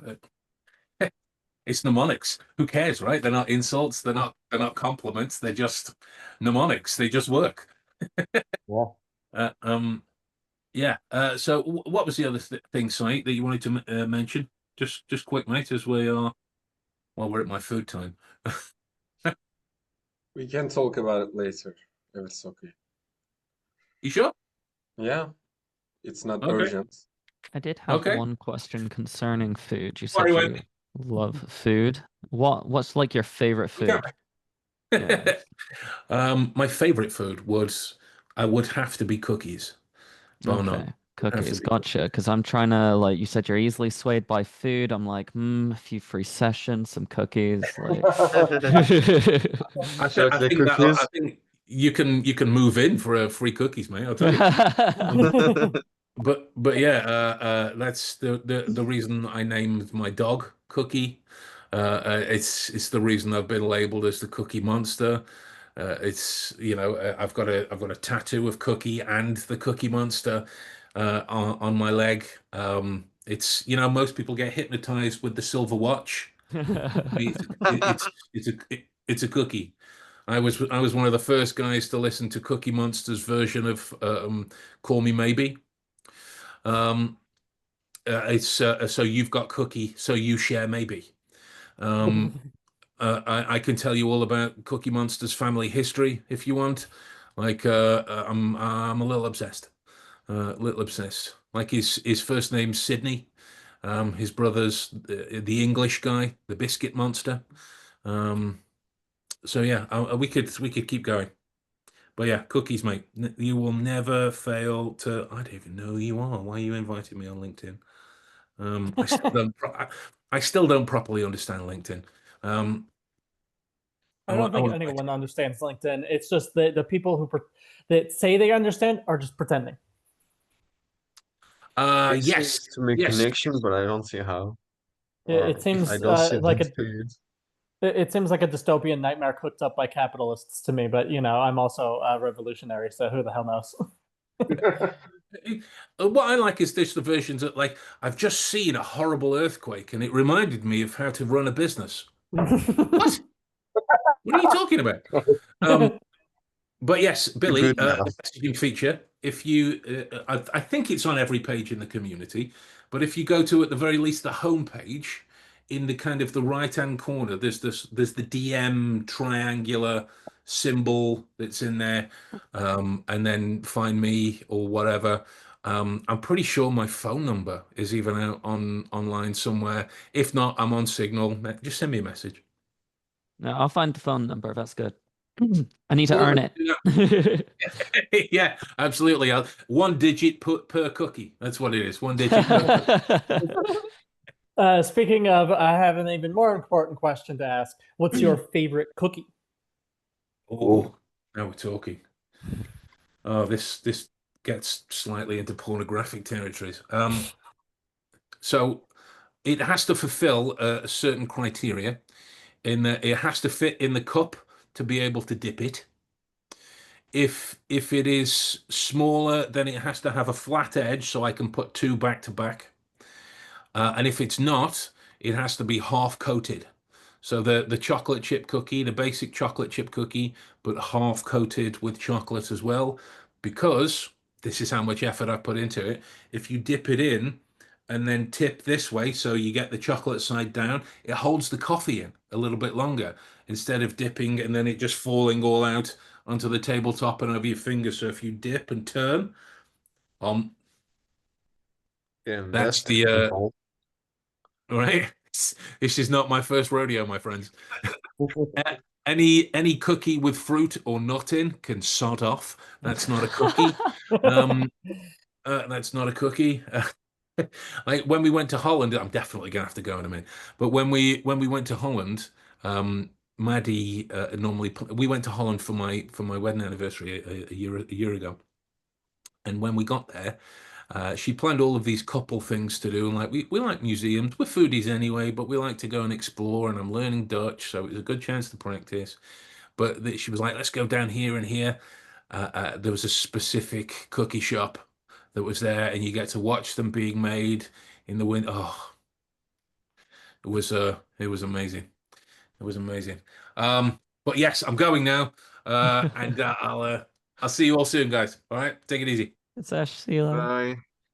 it's mnemonics. Who cares, right? They're not insults. They're not compliments. They're just mnemonics. They just work.
Yeah.
Uh, um, yeah. So what was the other thing, Site, that you wanted to mention? Just quick, mate, as we are. Well, we're at my food time.
We can talk about it later if it's okay.
You sure?
Yeah, it's not
Okay.
urgent.
I did have
Okay.
one question concerning food. You said
Sorry,
you love food. What's like your favorite food? Yeah.
My favorite food would have to be cookies. Bar none.
Okay.
Would have to
Cookies,
be cookies.
gotcha. Because I'm trying to like you said you're easily swayed by food. I'm like, a few free sessions, some cookies, like
I
Chocolate
think
cookies.
I think you can move in for a free cookies, mate. I'll tell you. But yeah, that's the reason I named my dog Cookie. It's the reason I've been labeled as the Cookie Monster. It's I've got a tattoo of Cookie and the Cookie Monster on my leg. It's most people get hypnotized with the silver watch. It's a cookie. I was one of the first guys to listen to Cookie Monster's version of Call Me Maybe. Um, it's so you've got Cookie, so you share maybe. Um, I can tell you all about Cookie Monster's family history if you want. Like I'm a little obsessed, little obsessed. Like his first name's Sydney. His brother's the English guy, the Biscuit Monster. Um, so yeah, we could keep going. But yeah, cookies, mate. You will never fail to. I don't even know who you are. Why are you inviting me on LinkedIn? I still don't properly understand LinkedIn. Um,
I don't think anyone understands LinkedIn. It's just the people that say they understand are just pretending.
It
Yes,
seems to make
yes.
connections, but I don't see how.
It
Or
seems
I don't see
like
that period.
it seems like a dystopian nightmare cooked up by capitalists to me. But I'm also a revolutionary, so who the hell knows?
What I like is the versions that like I've just seen a horrible earthquake and it reminded me of how to run a business. What? What are you talking about? Um, But yes, Billy,
Good enough.
the messaging feature, if you, I think it's on every page in the community, but if you go to at the very least the homepage, in the kind of the right-hand corner, there's the DM triangular symbol that's in there, and then find me or whatever. I'm pretty sure my phone number is even out online somewhere. If not, I'm on Signal. Just send me a message.
No, I'll find the phone number. That's good. I need to earn
Perfect.
it.
Yeah, absolutely. One digit per cookie. That's what it is. One digit per cookie.
Speaking of, I have an even more important question to ask. What's your favorite cookie?
Oh, now we're talking. Oh, this gets slightly into pornographic territories. So it has to fulfill a certain criteria in that it has to fit in the cup to be able to dip it. If it is smaller, then it has to have a flat edge so I can put two back to back. And if it's not, it has to be half coated. So the chocolate chip cookie, the basic chocolate chip cookie, but half coated with chocolate as well, because this is how much effort I put into it. If you dip it in and then tip this way, so you get the chocolate side down, it holds the coffee in a little bit longer instead of dipping and then it just falling all out onto the tabletop and over your fingers. So if you dip and turn, um,
Damn,
that's
that's
the
technical.
right. This is not my first rodeo, my friends. Any cookie with fruit or nut in can sod off. That's not a cookie. Um, that's not a cookie. Like when we went to Holland, I'm definitely gonna have to go in a minute. But when we went to Holland, Maddie normally we went to Holland for my wedding anniversary a year ago, and when we got there, she planned all of these couple things to do. And like we like museums, we're foodies anyway, but we like to go and explore. And I'm learning Dutch, so it was a good chance to practice. But she was like, let's go down here and here. There was a specific cookie shop that was there, and you get to watch them being made in the wind. Oh, it was amazing. It was amazing. But yes, I'm going now, and I'll see you all soon, guys. All right, take it easy.
It's Ash. See you later.
Bye.